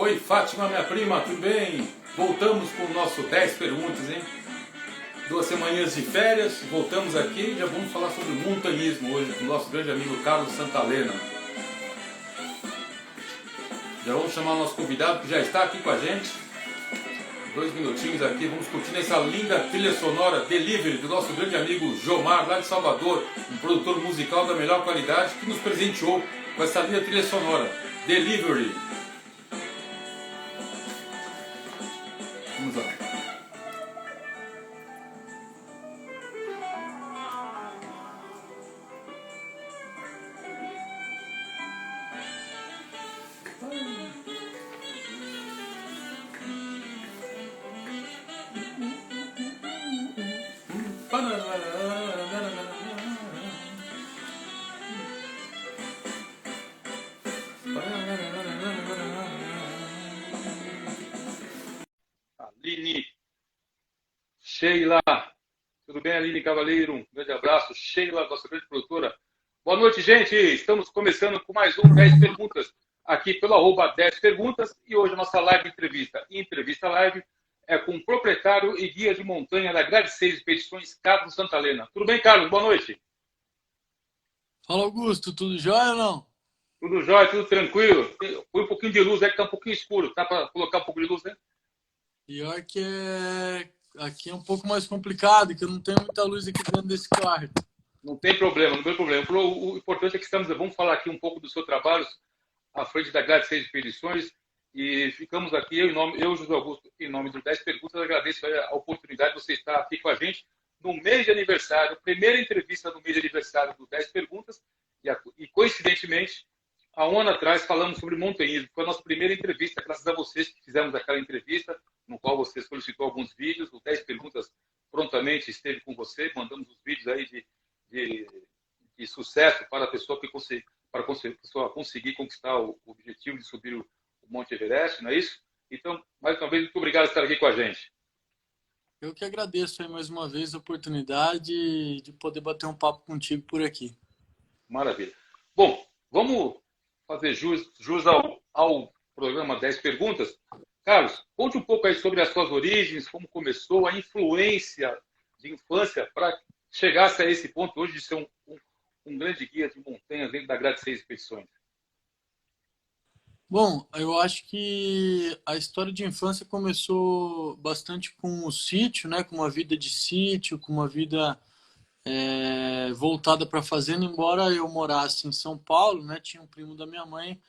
Oi, Fátima, minha prima, tudo bem? Voltamos com o nosso 10 perguntas, hein? 2 semaninhas de férias, voltamos aqui e já vamos falar sobre montanhismo hoje com o nosso grande amigo Carlos Santalena. Já vamos chamar o nosso convidado que já está aqui com a gente. 2 minutinhos aqui, vamos curtir essa linda trilha sonora Delivery do nosso grande amigo Jomar, lá de Salvador, um produtor musical da melhor qualidade que nos presenteou com essa linda trilha sonora Delivery. Vamos lá. Aline, Sheila, tudo bem, Aline Cavaleiro? Um grande abraço. Sheila, nossa grande produtora. Boa noite, gente. Estamos começando com mais um 10 Perguntas aqui pelo @10 Perguntas e hoje a nossa live entrevista. E entrevista live é com o proprietário e guia de montanha da Grade 6 Expedições, Carlos Santalena. Tudo bem, Carlos? Boa noite. Fala, Augusto, tudo jóia ou não? Tudo jóia, tudo tranquilo. Põe um pouquinho de luz, é que tá um pouquinho escuro. Tá para colocar um pouco de luz, né? Pior que aqui é um pouco mais complicado, que eu não tenho muita luz aqui dentro desse quarto. Não tem problema, não tem problema. O importante é que vamos falar aqui um pouco do seu trabalho à frente da Grade 6 Expedições e ficamos aqui, eu José Augusto, em nome dos 10 Perguntas, agradeço a oportunidade de você estar aqui com a gente no mês de aniversário, primeira entrevista no mês de aniversário do 10 Perguntas e coincidentemente, há um ano atrás falamos sobre montanhismo, foi a nossa primeira entrevista, graças a vocês que fizemos aquela entrevista, no qual você solicitou alguns vídeos, o 10 Perguntas prontamente esteve com você, mandamos os vídeos aí de sucesso para a pessoa para a pessoa conseguir conquistar o objetivo de subir o Monte Everest, não é isso? Então, mais uma vez, muito obrigado por estar aqui com a gente. Eu que agradeço aí mais uma vez a oportunidade de poder bater um papo contigo por aqui. Maravilha. Bom, vamos fazer jus ao programa 10 Perguntas. Carlos, conte um pouco aí sobre as suas origens, como começou, a influência de infância para chegasse a esse ponto hoje de ser um grande guia de montanhas dentro da Grade 6 Expedições. Bom, eu acho que a história de infância começou bastante com o sítio, né? Com uma vida de sítio, com uma vida voltada para a fazenda, embora eu morasse em São Paulo, né? Tinha um primo da minha mãe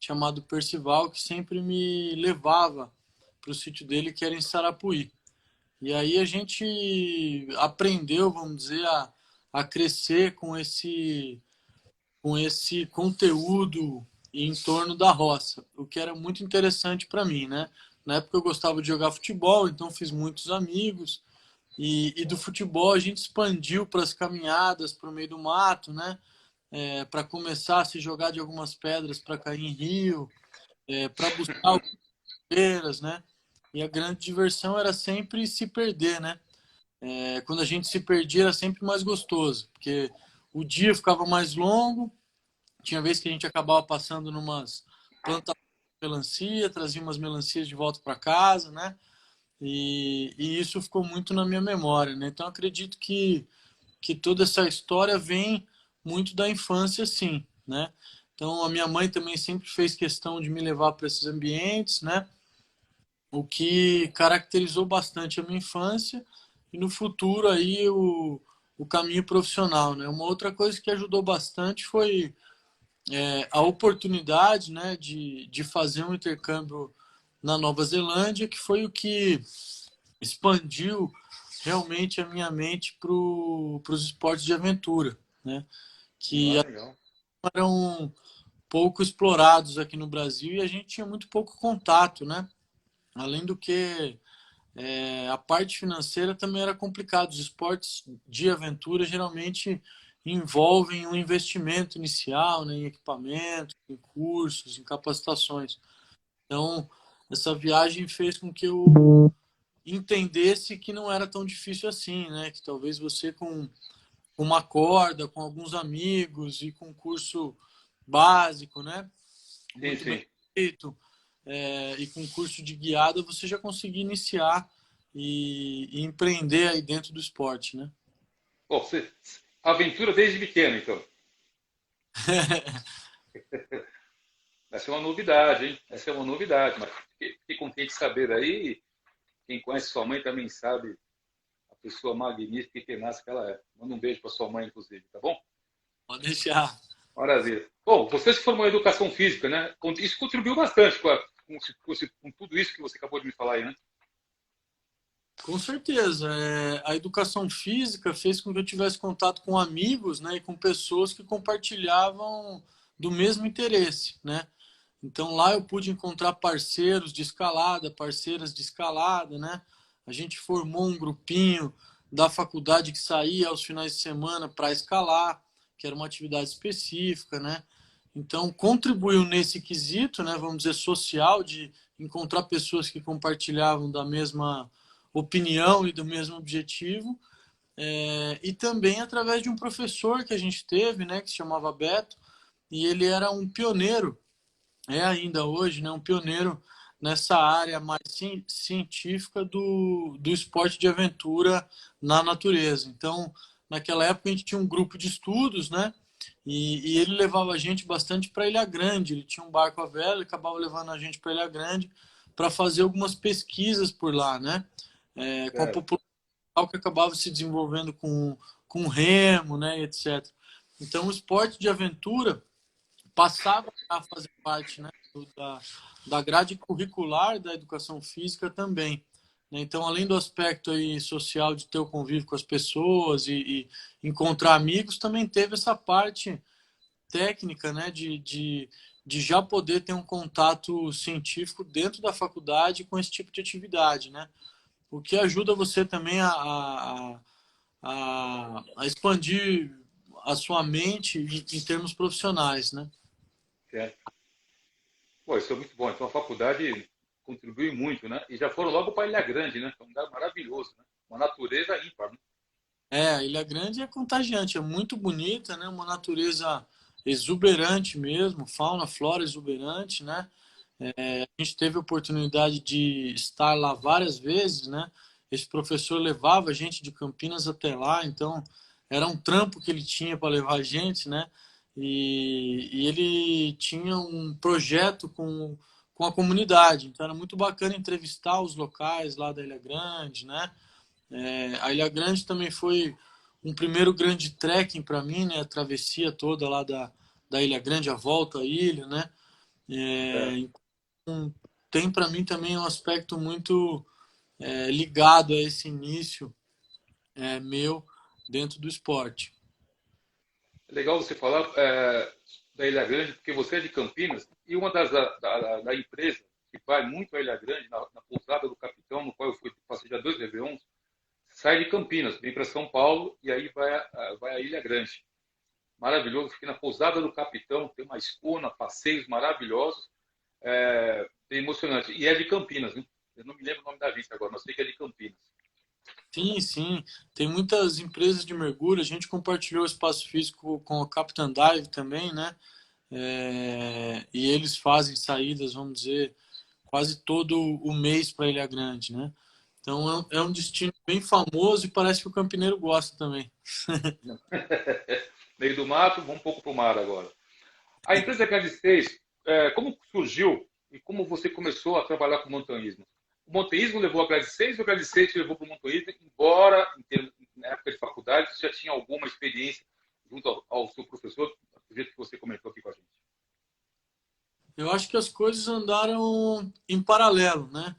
chamado Percival que sempre me levava para o sítio dele, que era em Sarapuí. E aí a gente aprendeu, vamos dizer, a crescer com esse conteúdo em torno da roça, o que era muito interessante para mim, né? Na época eu gostava de jogar futebol, então fiz muitos amigos. E do futebol a gente expandiu para as caminhadas para o meio do mato, né? Para começar a se jogar de algumas pedras para cair em rio, para buscar feiras, né? E a grande diversão era sempre se perder, né? Quando a gente se perdia era sempre mais gostoso, porque o dia ficava mais longo, tinha vez que a gente acabava passando numas plantações de melancia, trazia umas melancias de volta para casa, né? E isso ficou muito na minha memória, né? Então acredito que toda essa história vem muito da infância, sim, né? Então a minha mãe também sempre fez questão de me levar para esses ambientes, né? O que caracterizou bastante a minha infância e no futuro aí o caminho profissional, né? Uma outra coisa que ajudou bastante foi a oportunidade, né, de fazer um intercâmbio na Nova Zelândia, que foi o que expandiu realmente a minha mente para os esportes de aventura, né? Que Legal. eram pouco explorados aqui no Brasil e a gente tinha muito pouco contato, né? Além do que a parte financeira também era complicada. Os esportes de aventura geralmente envolvem um investimento inicial, né, em equipamento, em cursos, em capacitações. Então, essa viagem fez com que eu entendesse que não era tão difícil assim, né? Que talvez você com uma corda, com alguns amigos e com um curso básico, né? Sim, Muito bem sim. feito, e com curso de guiada você já conseguir iniciar e empreender aí dentro do esporte, né? Bom, você, aventura desde pequeno, então. Essa é uma novidade, hein? Essa é uma novidade, mas fiquei contente de saber aí. Quem conhece sua mãe também sabe a pessoa magnífica e tenaz que ela é. Manda um beijo para sua mãe, inclusive, tá bom? Pode deixar. Maravilha. Bom, você se formou em educação física, né? Isso contribuiu bastante com tudo isso que você acabou de me falar aí, né? Com certeza. A educação física fez com que eu tivesse contato com amigos, né, e com pessoas que compartilhavam do mesmo interesse, né? Então lá eu pude encontrar parceiros de escalada, parceiras de escalada, né? A gente formou um grupinho da faculdade que saía aos finais de semana para escalar, que era uma atividade específica, né? Então contribuiu nesse quesito, né, vamos dizer, social, de encontrar pessoas que compartilhavam da mesma opinião e do mesmo objetivo, e também através de um professor que a gente teve, né, que se chamava Beto, e ele era um pioneiro, é ainda hoje, né, um pioneiro nessa área mais científica do esporte de aventura na natureza. Então, naquela época a gente tinha um grupo de estudos, né, e ele levava a gente bastante para Ilha Grande. Ele tinha um barco à vela, ele acabava levando a gente para Ilha Grande para fazer algumas pesquisas por lá, né, com a É, população que acabava se desenvolvendo com remo, né, etc. Então, o esporte de aventura passava a fazer parte, né, da grade curricular da educação física também. Né? Então, além do aspecto aí social de ter o convívio com as pessoas e encontrar amigos, também teve essa parte técnica, né, de já poder ter um contato científico dentro da faculdade com esse tipo de atividade, né? O que ajuda você também a expandir a sua mente em termos profissionais, né? é. Pô, isso é muito bom. Então a faculdade contribui muito, né? E já foram logo para Ilha Grande, né? É um lugar maravilhoso, né? Uma natureza ímpar, né? A Ilha Grande é contagiante, é muito bonita, né? Uma natureza exuberante mesmo, fauna, flora exuberante, né? A gente teve a oportunidade de estar lá várias vezes, né? Esse professor levava a gente de Campinas até lá, então era um trampo que ele tinha para levar a gente, né? E ele tinha um projeto com a comunidade, então era muito bacana entrevistar os locais lá da Ilha Grande, né? A Ilha Grande também foi um primeiro grande trekking para mim, né? A travessia toda lá da Ilha Grande, a volta à ilha, né? É. Então, tem para mim também um aspecto muito ligado a esse início meu dentro do esporte. É legal você falar da Ilha Grande, porque você é de Campinas e uma da empresa que vai muito à Ilha Grande, na pousada do Capitão, no qual eu fui passei já 2 Réveillons, sai de Campinas, vem para São Paulo e aí vai à Ilha Grande. Maravilhoso, fiquei na pousada do Capitão, tem uma escuna, passeios maravilhosos, é emocionante. E é de Campinas, né? Eu não me lembro o nome da agência agora, mas sei que é de Campinas. Sim, sim. Tem muitas empresas de mergulho. A gente compartilhou o espaço físico com a Captain Dive também, né? E eles fazem saídas, vamos dizer, quase todo o mês para Ilha Grande, né? Então é um destino bem famoso e parece que o campineiro gosta também. Meio do mato, vamos um pouco para o mar agora. A empresa Grade 6, como surgiu e como você começou a trabalhar com montanhismo? O montanhismo levou a Grade 6 ou a Grade 6 te levou para o montanhismo, embora na época de faculdade você já tinha alguma experiência junto ao seu professor, do jeito que você comentou aqui com a gente? Eu acho que as coisas andaram em paralelo, né?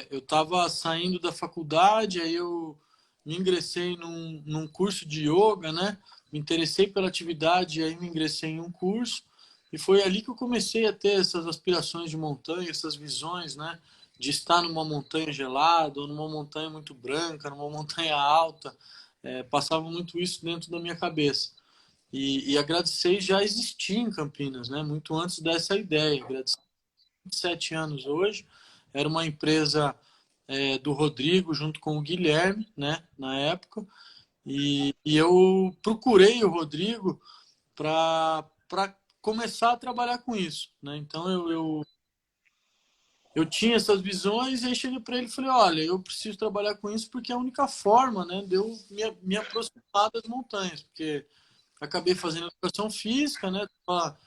Eu estava saindo da faculdade, aí eu me ingressei num curso de yoga, né? Me interessei pela atividade, aí me ingressei em um curso. E foi ali que eu comecei a ter essas aspirações de montanha, essas visões, né? De estar numa montanha gelada, ou numa montanha muito branca, numa montanha alta. Passava muito isso dentro da minha cabeça. E a Grade 6 já existia em Campinas, né? Muito antes dessa ideia. A Grade 6 tem 27 anos hoje. Era uma empresa do Rodrigo junto com o Guilherme, né? Na época. E eu procurei o Rodrigo para começar a trabalhar com isso, né? Então eu tinha essas visões e aí cheguei para ele e falei, olha, eu preciso trabalhar com isso porque é a única forma, né, de eu me aproximar das montanhas, porque acabei fazendo educação física, né, tava,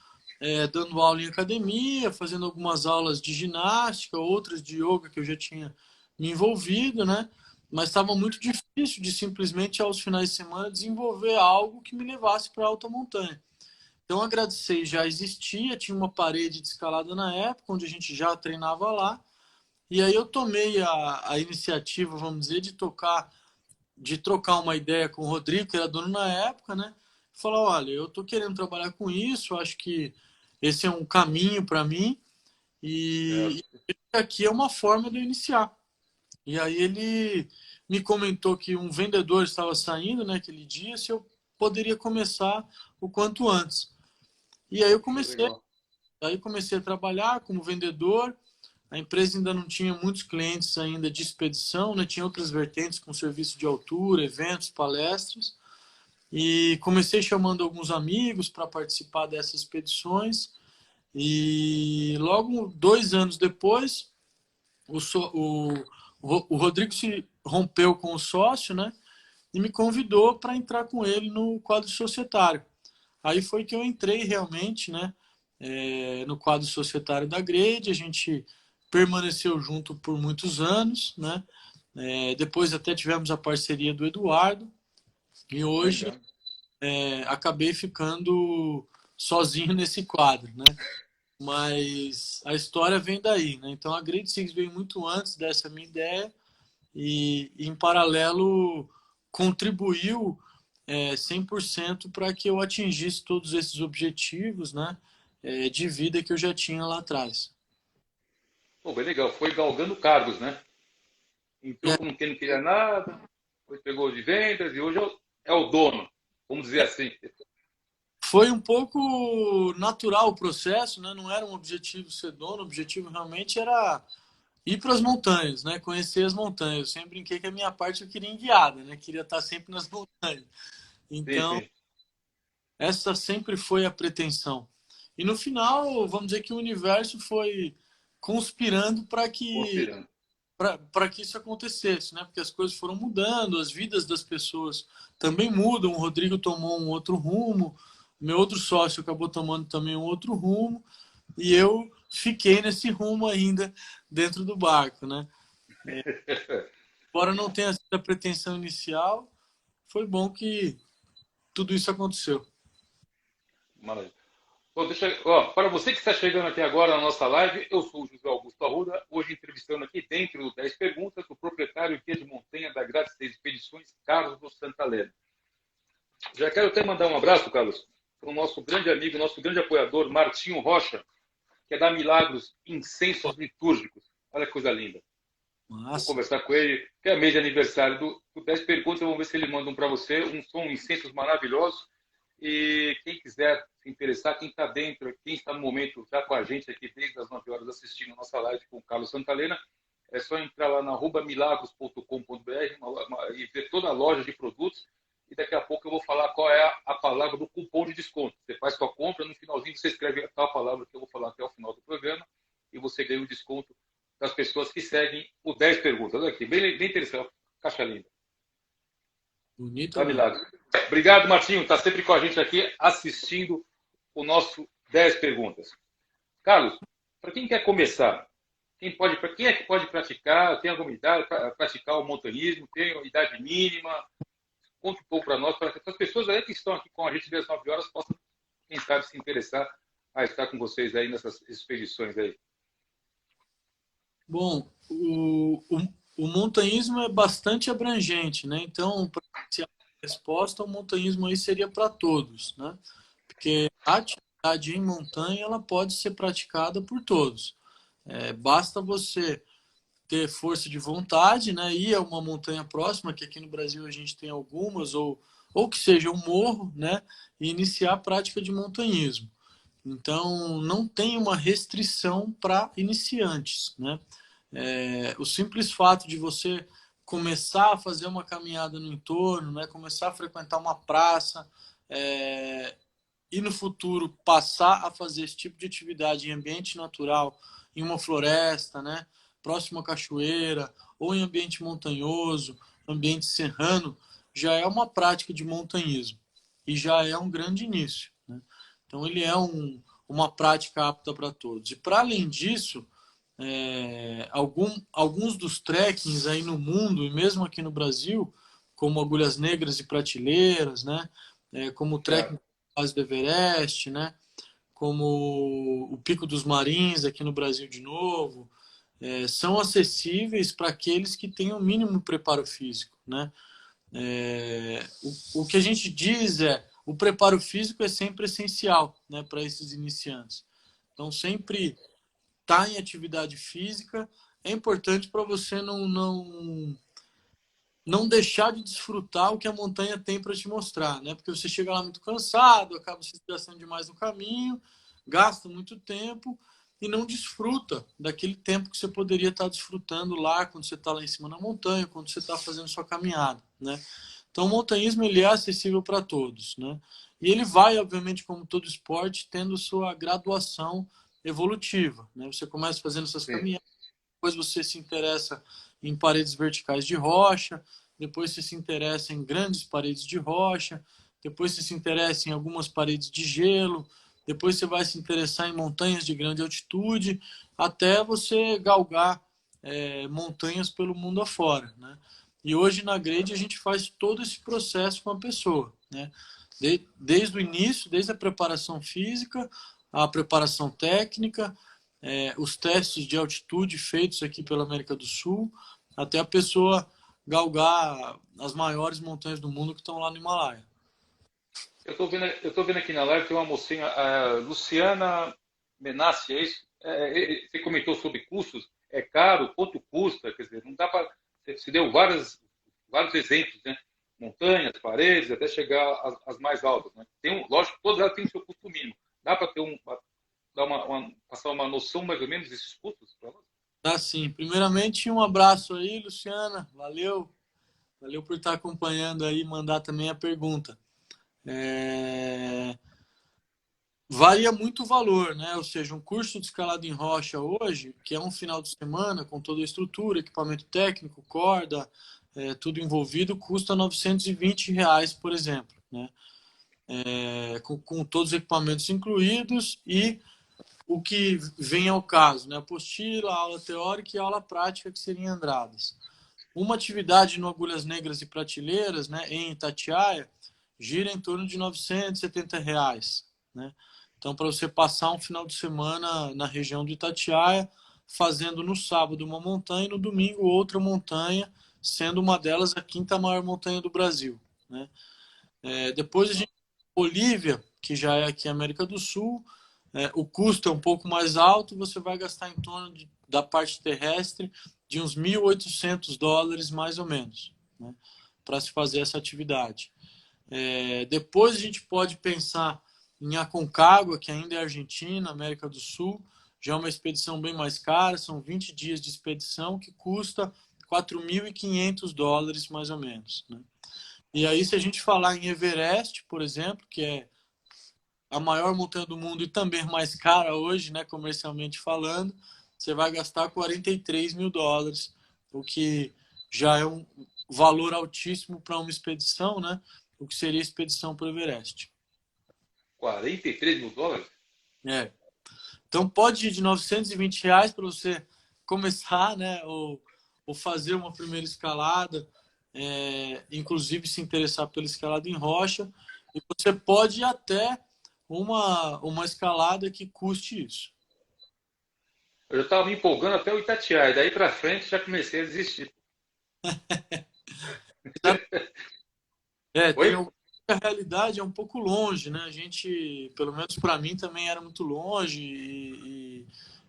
dando aula em academia, fazendo algumas aulas de ginástica, outras de yoga que eu já tinha me envolvido, né, mas estava muito difícil de simplesmente aos finais de semana desenvolver algo que me levasse para alta montanha. Então, a Grade 6 já existia, tinha uma parede de escalada na época, onde a gente já treinava lá. E aí eu tomei a iniciativa, vamos dizer, de trocar uma ideia com o Rodrigo, que era dono na época, né? Falar, olha, eu estou querendo trabalhar com isso, acho que esse é um caminho para mim e Certo. aqui é uma forma de eu iniciar. E aí ele me comentou que um vendedor estava saindo, né, aquele dia, se eu poderia começar o quanto antes. E Pô, legal. aí comecei a trabalhar como vendedor. A empresa ainda não tinha muitos clientes ainda de expedição, né? Tinha outras vertentes com serviço de altura, eventos, palestras. E comecei chamando alguns amigos para participar dessas expedições. E logo 2 anos depois, o, so, o Rodrigo se rompeu com o sócio, né? E me convidou para entrar com ele no quadro societário. Aí foi que eu entrei realmente, né, no quadro societário da Grade, a gente permaneceu junto por muitos anos, né? Depois até tivemos a parceria do Eduardo e hoje Legal. acabei ficando sozinho nesse quadro, né? Mas a história vem daí, né? Então a Grade Six veio muito antes dessa minha ideia e em paralelo contribuiu 100% para que eu atingisse todos esses objetivos, né, de vida que eu já tinha lá atrás. Pô, bem legal. Foi galgando cargos, né? Entrou É, como quem não queria nada, depois pegou de vendas e hoje é o dono, vamos dizer assim. foi um pouco natural o processo, né? Não era um objetivo ser dono, o objetivo realmente era ir para as montanhas, né? Conhecer as montanhas. Eu sempre brinquei que a minha parte eu queria enviada, né? Queria estar sempre nas montanhas. Sim, Então, sim. essa sempre foi a pretensão. E no final, vamos dizer que o universo foi conspirando Conspirando. para que isso acontecesse, né? Porque as coisas foram mudando, as vidas das pessoas também mudam. O Rodrigo tomou um outro rumo, meu outro sócio acabou tomando também um outro rumo, e eu fiquei nesse rumo ainda dentro do barco, né? Embora não tenha sido a pretensão inicial, foi bom que tudo isso aconteceu. Maravilha. Bom, ó, para você que está chegando aqui agora na nossa live, eu sou o José Augusto Arruda, hoje entrevistando aqui dentro do 10 Perguntas o proprietário guia de montanha da Grade 6 Expedições, Carlos do Santalena. Já quero até mandar um abraço, Carlos, para o nosso grande amigo, nosso grande apoiador, Martinho Rocha, que é da Milagros Incensos Litúrgicos. Olha que coisa linda. Vou Massa. conversar com ele, que é mês de aniversário do 10 Perguntas, vamos ver se ele manda um para você, um incensos maravilhoso. E quem quiser se interessar, quem está dentro, quem está no momento já com a gente aqui desde as 9 horas assistindo a nossa live com o Carlos Santalena, é só entrar lá na milagros.com.br e ver toda a loja de produtos. E daqui a pouco eu vou falar qual é a palavra do cupom de desconto. Você faz sua compra, no finalzinho você escreve a tal palavra que eu vou falar até o final do programa e você ganha o desconto das pessoas que seguem o 10 Perguntas. Olha aqui, bem interessante. Caixa linda. Bonita Tá, mesmo. Milagre. Obrigado, Martinho. Está sempre com a gente aqui assistindo o nosso 10 Perguntas. Carlos, para quem quer começar, quem é que pode praticar? Tem alguma idade para praticar o montanismo? Tem uma idade mínima? Conte um pouco para nós, para que as pessoas aí que estão aqui com a gente das 9 horas possam, quem sabe, se interessar a estar com vocês aí nessas expedições aí. Bom, o montanhismo é bastante abrangente, né? Então, para iniciar a resposta, o montanhismo aí seria para todos, né? Porque a atividade em montanha ela pode ser praticada por todos. Basta você ter força de vontade, né? Ir a uma montanha próxima, que aqui no Brasil a gente tem algumas, ou que seja um morro, né? E iniciar a prática de montanhismo. Então, não tem uma restrição para iniciantes, né? O simples fato de você começar a fazer uma caminhada no entorno, né? Começar a frequentar uma praça, é, e no futuro passar a fazer esse tipo de atividade em ambiente natural, em uma floresta, né, próximo à cachoeira, ou em ambiente montanhoso, ambiente serrano, já é uma prática de montanhismo e já é um grande início, né? Então ele é uma prática apta para todos. E para além disso, alguns dos trekkings aí no mundo e mesmo aqui no Brasil, como Agulhas Negras e Prateleiras, né, como o trekking base do Everest, né, como o Pico dos Marins aqui no Brasil de novo, são acessíveis para aqueles que têm o mínimo preparo físico, né? O que a gente diz o preparo físico é sempre essencial, né, para esses iniciantes. Então sempre estar em atividade física é importante para você não deixar de desfrutar o que a montanha tem para te mostrar, né? Porque você chega lá muito cansado, acaba se estressando demais no caminho, gasta muito tempo e não desfruta daquele tempo que você poderia estar desfrutando lá quando você está lá em cima na montanha, quando você está fazendo sua caminhada, né? Então o montanhismo ele é acessível para todos, né? E ele vai, obviamente, como todo esporte, tendo sua graduação evolutiva, né? Você começa fazendo essas Sim. caminhadas, depois você se interessa em paredes verticais de rocha, depois você se interessa em grandes paredes de rocha, depois você se interessa em algumas paredes de gelo, depois você vai se interessar em montanhas de grande altitude, até você galgar montanhas pelo mundo afora, né? E hoje na Grade a gente faz todo esse processo com a pessoa, né? Desde o início, desde a preparação física, a preparação técnica, os testes de altitude feitos aqui pela América do Sul, até a pessoa galgar as maiores montanhas do mundo que estão lá no Himalaia. Eu tô vendo aqui na live, tem uma mocinha, a Luciana Menassi, é isso? Você comentou sobre custos, é caro, quanto custa, quer dizer, não dá para. Você deu vários exemplos, né? Montanhas, paredes, até chegar às mais altas, né? Lógico, todas elas têm o seu custo mínimo. Dá para ter dar passar uma noção mais ou menos desses custos para nós? Tá sim. Primeiramente, um abraço aí, Luciana. Valeu. Valeu por estar acompanhando aí e mandar também a pergunta. É... Varia muito o valor, né? Ou seja, um curso de escalada em rocha hoje, que é um final de semana com toda a estrutura, equipamento técnico, corda, tudo envolvido, custa R$ 920, por exemplo, né? Com todos os equipamentos incluídos e o que vem ao caso, né? Apostila, aula teórica e aula prática, que seriam Andradas. Uma atividade no Agulhas Negras e Prateleiras, né, em Itatiaia, gira em torno de R$ 970, né? Então, para você passar um final de semana na região de Itatiaia, fazendo no sábado uma montanha e no domingo outra montanha, sendo uma delas a quinta maior montanha do Brasil, né? Depois a gente Bolívia, que já é aqui América do Sul, o custo é um pouco mais alto, você vai gastar em torno da parte terrestre de uns US$ 1.800, mais ou menos, né, para se fazer essa atividade. Depois a gente pode pensar em Aconcagua, que ainda é Argentina, América do Sul, já é uma expedição bem mais cara, são 20 dias de expedição que custa US$ 4.500, mais ou menos, né? E aí, se a gente falar em Everest, por exemplo, que é a maior montanha do mundo e também mais cara hoje, né, comercialmente falando, você vai gastar US$ 43.000, o que já é um valor altíssimo para uma expedição, né? O que seria a expedição para o Everest. US$ 43.000? Então pode ir de R$ 920 para você começar, né? Ou fazer uma primeira escalada, inclusive se interessar pela escalada em rocha. E você pode ir até uma escalada que custe isso. Eu já estava me empolgando até o Itatiaia, daí para frente já comecei a desistir. Tem Oi? a realidade é um pouco longe, né? A gente, pelo menos para mim, também era muito longe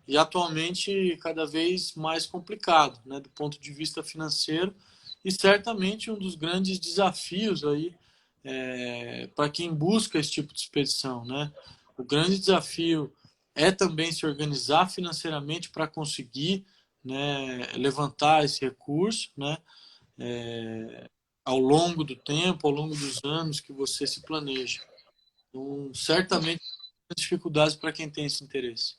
e atualmente cada vez mais complicado, né? Do ponto de vista financeiro e certamente um dos grandes desafios aí para quem busca esse tipo de expedição, né? O grande desafio é também se organizar financeiramente para conseguir, né, levantar esse recurso, né? Ao longo do tempo, ao longo dos anos que você se planeja. Então, certamente, dificuldades para quem tem esse interesse.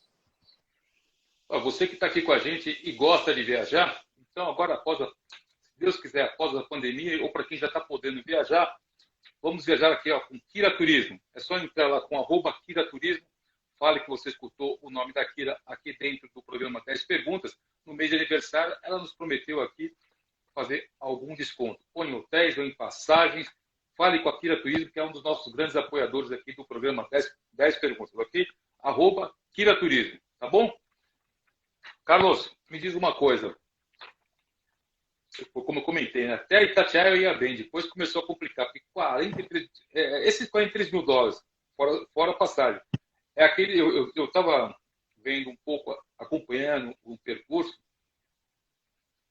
Você que está aqui com a gente e gosta de viajar, então agora, se Deus quiser, após a pandemia, ou para quem já está podendo viajar, vamos viajar aqui ó, com Kira Turismo. É só entrar lá com @Kira Turismo, fale que você escutou o nome da Kira aqui dentro do programa 10 Perguntas. No mês de aniversário, ela nos prometeu aqui fazer algum desconto, ou em hotéis, ou em passagens. Fale com a Kira Turismo, que é um dos nossos grandes apoiadores aqui do programa 10 Perguntas. Aqui, @Kira Turismo, tá bom? Carlos, me diz uma coisa. Como eu comentei, né? Até Itatiaia eu ia bem, depois começou a complicar, porque esses 43 mil dólares, fora a passagem, é aquele, eu estava vendo um pouco, acompanhando o percurso,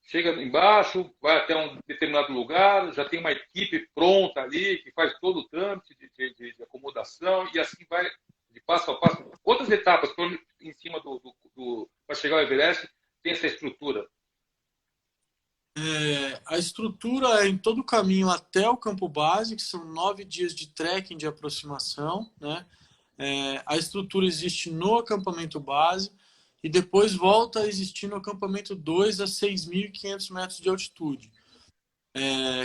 chega embaixo, vai até um determinado lugar, já tem uma equipe pronta ali, que faz todo o trâmite de acomodação, e assim vai de passo a passo. Quantas etapas em cima para chegar ao Everest tem essa estrutura? A estrutura é em todo o caminho até o campo base, que são 9 dias de trekking de aproximação, né? A estrutura existe no acampamento base e depois volta a existir no acampamento 2 a 6.500 metros de altitude.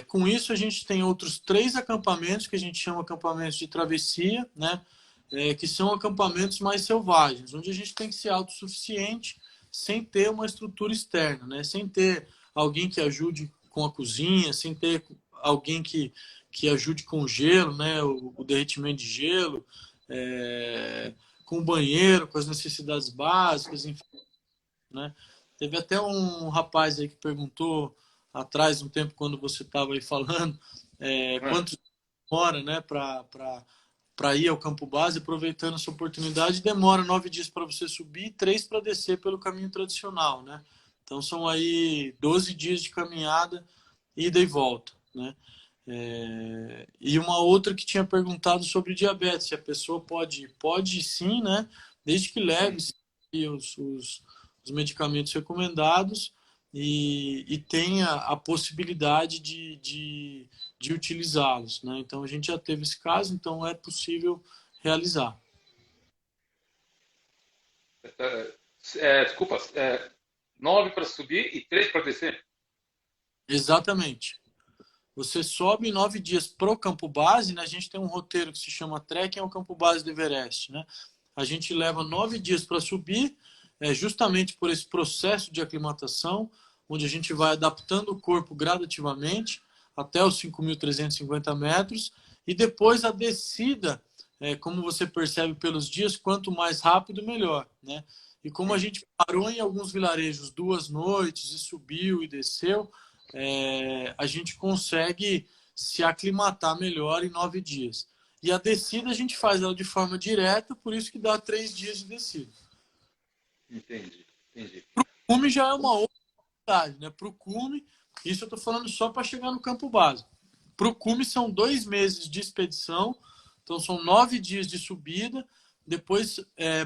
Com isso, a gente tem outros 3 acampamentos que a gente chama acampamentos de travessia, né? Que são acampamentos mais selvagens, onde a gente tem que ser autossuficiente sem ter uma estrutura externa, né? Sem ter alguém que ajude com a cozinha, sem ter alguém que ajude com o gelo, né? O derretimento de gelo, com o banheiro, com as necessidades básicas, enfim, né? Teve até um rapaz aí que perguntou atrás, um tempo, quando você estava aí falando, quanto demora, né, para ir ao campo base, aproveitando essa oportunidade, demora 9 dias para você subir e 3 para descer pelo caminho tradicional, né? Então são aí 12 dias de caminhada, ida e volta, né? E uma outra que tinha perguntado sobre diabetes, se a pessoa pode sim, né? Desde que leve os medicamentos recomendados e tenha a possibilidade de utilizá-los, né? Então a gente já teve esse caso, então é possível realizar. Desculpa, 9 para subir e 3 para descer? Exatamente. Você sobe 9 dias pro campo base, né? A gente tem um roteiro que se chama Trekking ao Campo Base do Everest, né? A gente leva 9 dias para subir, justamente por esse processo de aclimatação, onde a gente vai adaptando o corpo gradativamente até os 5.350 metros, e depois a descida, como você percebe pelos dias, quanto mais rápido, melhor, né? E como a gente parou em alguns vilarejos 2 noites e subiu e desceu, a gente consegue se aclimatar melhor em 9 dias. E a descida a gente faz ela de forma direta, por isso que dá 3 dias de descida. Entendi, entendi. Para o cume já é uma outra cidade, né? Para o cume, isso eu estou falando só para chegar no campo base. Para o cume são 2 meses de expedição, então são 9 dias de subida, depois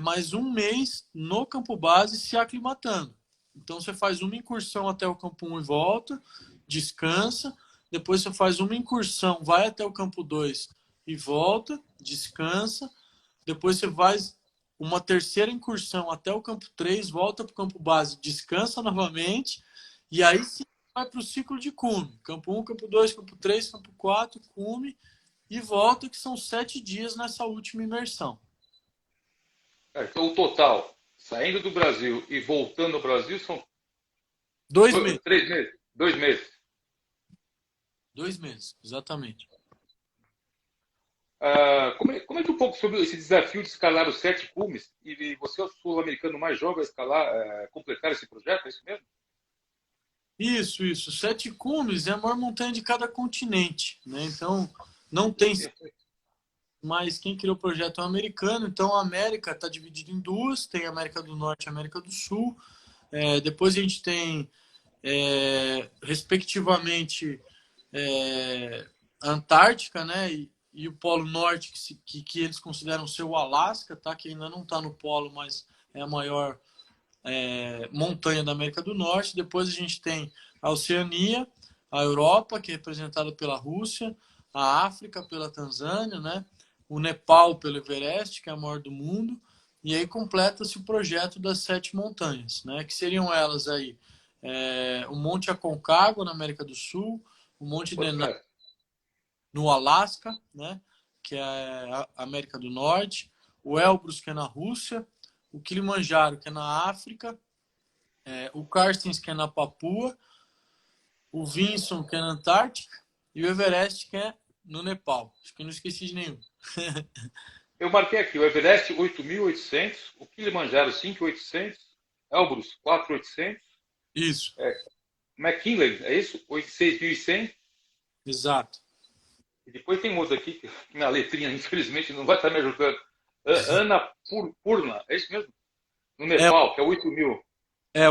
mais 1 mês no campo base se aclimatando. Então você faz uma incursão até o campo 1 e volta, descansa, depois você faz uma incursão, vai até o campo 2 e volta, descansa, depois você faz uma terceira incursão até o campo 3, volta para o campo base, descansa novamente, e aí sim vai para o ciclo de cume. Campo 1, campo 2, campo 3, campo 4, cume, e volta, que são 7 dias nessa última imersão. Então, o total, saindo do Brasil e voltando ao Brasil, são 2 meses. 3 meses? 2 meses. 2 meses, exatamente. Comente um pouco sobre esse desafio de escalar os 7 cumes. E você é o sul-americano mais jovem a escalar, completar esse projeto, é isso mesmo? Isso. 7 cumes é a maior montanha de cada continente, né? Então, não tem. Mas quem criou o projeto é um americano, então a América está dividida em 2, tem a América do Norte e a América do Sul. Depois a gente tem, respectivamente, a Antártica, né? E o Polo Norte, que eles consideram ser o Alasca, tá? Que ainda não está no polo, mas é a maior montanha da América do Norte. Depois a gente tem a Oceania, a Europa, que é representada pela Rússia, a África pela Tanzânia, né? o Nepal pelo Everest, que é a maior do mundo, e aí completa-se o projeto das 7 montanhas, né? Que seriam elas aí o Monte Aconcagua, na América do Sul, o Monte Denali no Alasca, né? Que é a América do Norte, o Elbrus, que é na Rússia, o Kilimanjaro, que é na África, o Carstens, que é na Papua, o Vinson, que é na Antártica, e o Everest, que é no Nepal. Acho que eu não esqueci de nenhum. Eu marquei aqui o Everest 8.800, o Kilimanjaro 5.800, Elbrus 4.800, Isso. McKinley, é isso? 6.100. Exato. E depois tem outro aqui, que minha letrinha, infelizmente, não vai estar me ajudando. Annapurna, é isso mesmo? No Nepal, que é 8.000.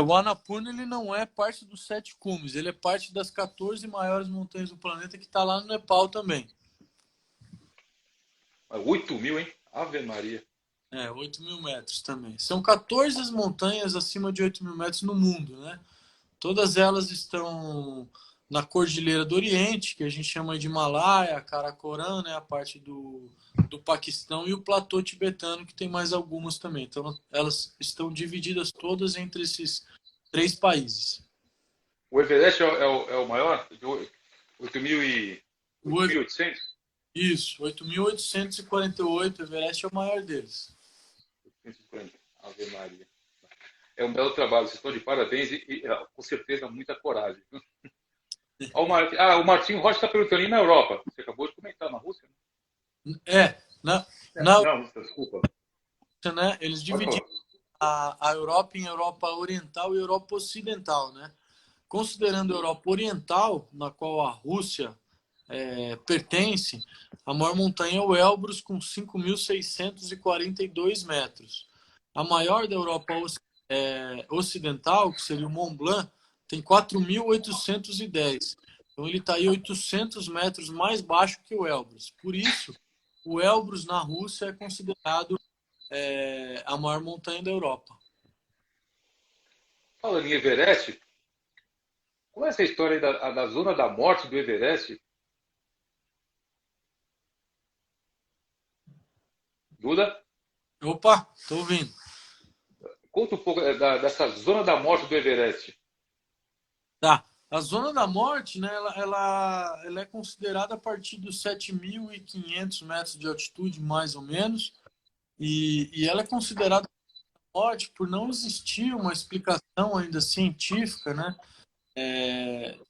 O Annapurna ele não é parte dos 7 cumes, ele é parte das 14 maiores montanhas do planeta que está lá no Nepal também. 8.000, hein? Ave Maria. 8.000 metros também. São 14 montanhas acima de 8.000 metros no mundo, né? Todas elas estão na Cordilheira do Oriente, que a gente chama de Himalaia, Karakoram, né? A parte do Paquistão, e o platô tibetano, que tem mais algumas também. Então, elas estão divididas todas entre esses 3 países. O Everest é o maior? 8.800? Isso, 8.848, o Everest é o maior deles. 840. Ave Maria. É um belo trabalho, vocês estão de parabéns e com certeza muita coragem. O Martinho Rocha está perguntando, e na Europa? Você acabou de comentar, na Rússia? Na Não, desculpa. Rússia, né, eles dividiram a Europa em Europa Oriental e Europa Ocidental, né? Considerando a Europa Oriental, na qual a Rússia pertence, a maior montanha é o Elbrus, com 5.642 metros. A maior da Europa Ocidental, que seria o Mont Blanc, tem 4.810. Então ele está aí 800 metros mais baixo que o Elbrus. Por isso, o Elbrus na Rússia é considerado a maior montanha da Europa. Falando em Everest, qual é essa história aí da zona da morte do Everest? Duda? Opa, estou ouvindo. Conta um pouco dessa zona da morte do Everest. Tá. A zona da morte, né, ela é considerada a partir dos 7.500 metros de altitude, mais ou menos, e ela é considerada morte por não existir uma explicação ainda científica, né,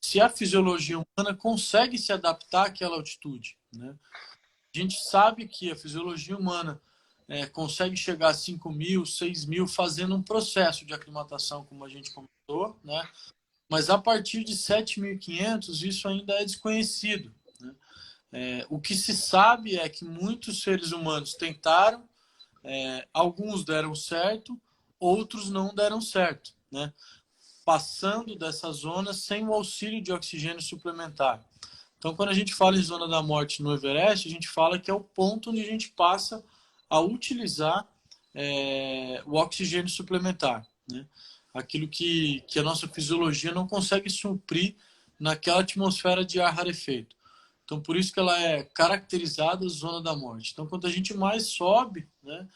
se a fisiologia humana consegue se adaptar àquela altitude, né? A gente sabe que a fisiologia humana consegue chegar a 5.000, 6.000 fazendo um processo de aclimatação, como a gente comentou, né? Mas a partir de 7.500 isso ainda é desconhecido, né? O que se sabe é que muitos seres humanos tentaram, alguns deram certo, outros não deram certo, né? Passando dessa zona sem o auxílio de oxigênio suplementar. Então, quando a gente fala em zona da morte no Everest, a gente fala que é o ponto onde a gente passa a utilizar o oxigênio suplementar, né? Aquilo que a nossa fisiologia não consegue suprir naquela atmosfera de ar rarefeito. Então, por isso que ela é caracterizada zona da morte. Então, quanto a gente mais sobe, né,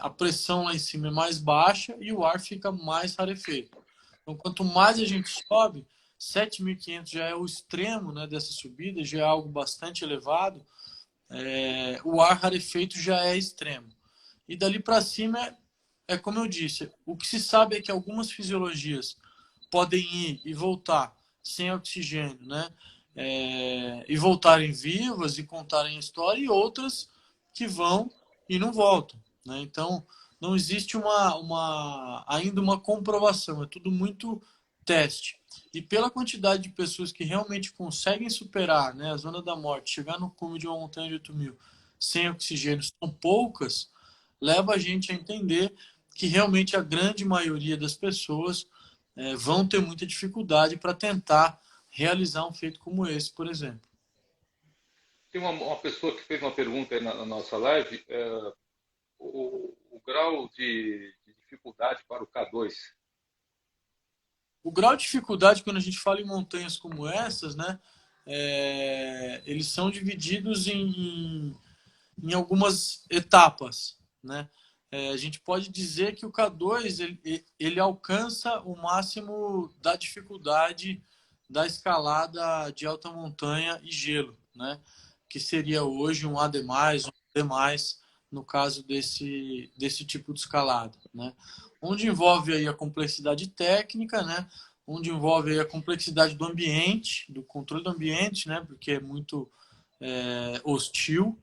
a pressão lá em cima é mais baixa e o ar fica mais rarefeito. Então, quanto mais a gente sobe, 7.500 já é o extremo, né, dessa subida, já é algo bastante elevado, o ar rarefeito já é extremo. E dali para cima é como eu disse, o que se sabe é que algumas fisiologias podem ir e voltar sem oxigênio, né, e voltarem vivas e contarem a história, e outras que vão e não voltam, né? Então, não existe ainda uma comprovação, é tudo muito teste. E pela quantidade de pessoas que realmente conseguem superar, né, a zona da morte, chegar no cume de uma montanha de 8.000 sem oxigênio, são poucas, leva a gente a entender que realmente a grande maioria das pessoas vão ter muita dificuldade para tentar realizar um feito como esse, por exemplo. Tem uma pessoa que fez uma pergunta aí na nossa live, o grau de dificuldade para o K2. O grau de dificuldade, quando a gente fala em montanhas como essas, né, eles são divididos em em algumas etapas, né? A gente pode dizer que o K2 ele alcança o máximo da dificuldade da escalada de alta montanha e gelo, né? Que seria hoje um AD+, um D+, no caso desse tipo de escalada, né? Onde envolve aí a complexidade técnica, né? Onde envolve aí a complexidade do ambiente, do controle do ambiente, né? Porque é muito hostil.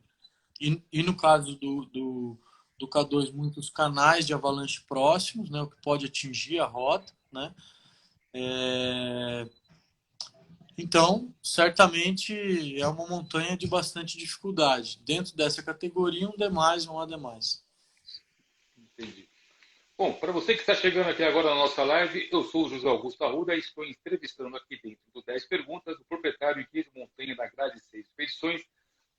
E no caso do K2, muitos canais de avalanche próximos, né? O que pode atingir a rota, né? Então, certamente é uma montanha de bastante dificuldade. Dentro dessa categoria, um D+, um AD+. Entendi. Bom, para você que está chegando aqui agora na nossa live, eu sou o José Augusto Arruda e estou entrevistando aqui dentro do 10 Perguntas o proprietário e guia de montanha da Grade 6 Expedições,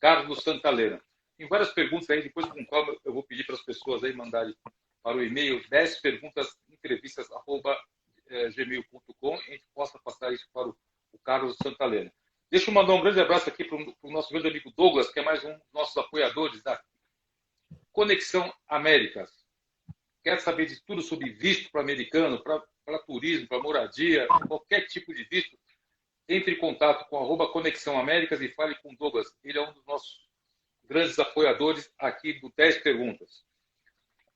Carlos Santalena. Tem várias perguntas aí, depois com calma eu vou pedir para as pessoas aí mandarem para o e-mail 10perguntasentrevistas@gmail.com, a gente possa passar isso para o Carlos Santalena. Deixa eu mandar um grande abraço aqui para o nosso grande amigo Douglas, que é mais um dos nossos apoiadores da Conexão Américas. Quer saber de tudo sobre visto para americano, para turismo, para moradia, qualquer tipo de visto, entre em contato com @Conexão Américas e fale com o Douglas. Ele é um dos nossos grandes apoiadores aqui do 10 Perguntas.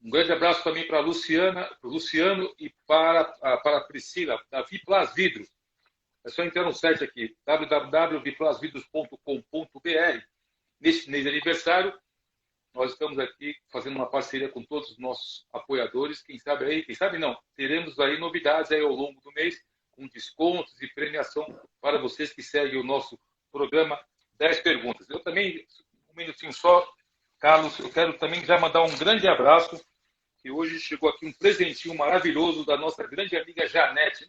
Um grande abraço também para a Luciana, para o Luciano e para a Priscila, da Viplas Vidros. É só entrar no site aqui, www.viplasvidros.com.br. Neste mês de aniversário, nós estamos aqui fazendo uma parceria com todos os nossos apoiadores. Quem sabe não, teremos aí novidades aí ao longo do mês, com descontos e premiação para vocês que seguem o nosso programa 10 Perguntas. Eu também, um minutinho só, Carlos, eu quero também já mandar um grande abraço, que hoje chegou aqui um presentinho maravilhoso da nossa grande amiga Janete.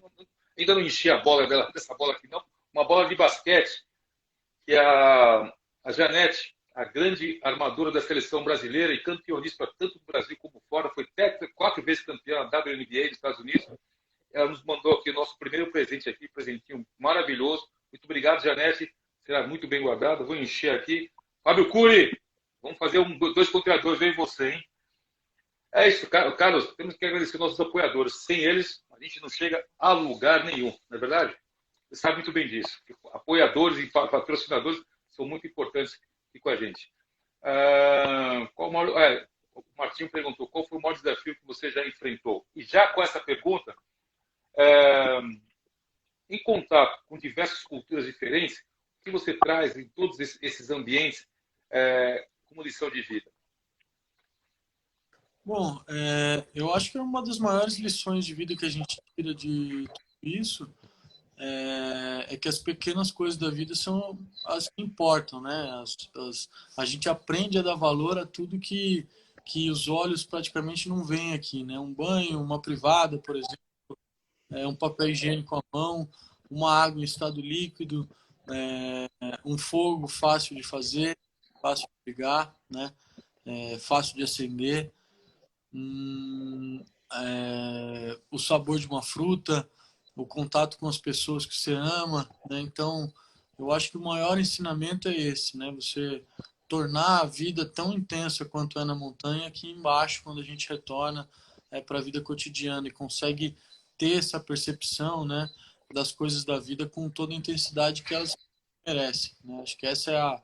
Ainda não enchi a bola dessa bola aqui não, uma bola de basquete, que a Janete, a grande armadora da seleção brasileira e campeonista tanto no Brasil como fora, foi 4 vezes campeã da WNBA dos Estados Unidos. Ela nos mandou aqui o nosso primeiro presente aqui, presentinho maravilhoso. Muito obrigado, Janete. Será muito bem guardado. Vou encher aqui. Fábio Cury, vamos fazer 2 contra 2, eu e você, hein? É isso, Carlos. Temos que agradecer nossos apoiadores. Sem eles, a gente não chega a lugar nenhum, não é verdade? Você sabe muito bem disso. Apoiadores e patrocinadores são muito importantes aqui com a gente. O Martinho perguntou qual foi o maior desafio que você já enfrentou. E já com essa pergunta, em contato com diversas culturas diferentes, o que você traz em todos esses ambientes como lição de vida? Bom, eu acho que é uma das maiores lições de vida que a gente tira de tudo isso é que as pequenas coisas da vida são as que importam, né? A gente aprende a dar valor a tudo que os olhos praticamente não veem aqui, né? Um banho, uma privada, por exemplo, um papel higiênico à mão, uma água em estado líquido, um fogo fácil de fazer, fácil de ligar, né? Fácil de acender. O sabor de uma fruta, o contato com as pessoas que você ama, né? Então, eu acho que o maior ensinamento é esse, né? Você tornar a vida tão intensa quanto é na montanha, aqui embaixo, quando a gente retorna para a vida cotidiana e consegue ter essa percepção, né, das coisas da vida com toda a intensidade que elas merecem, né? Acho que essa é a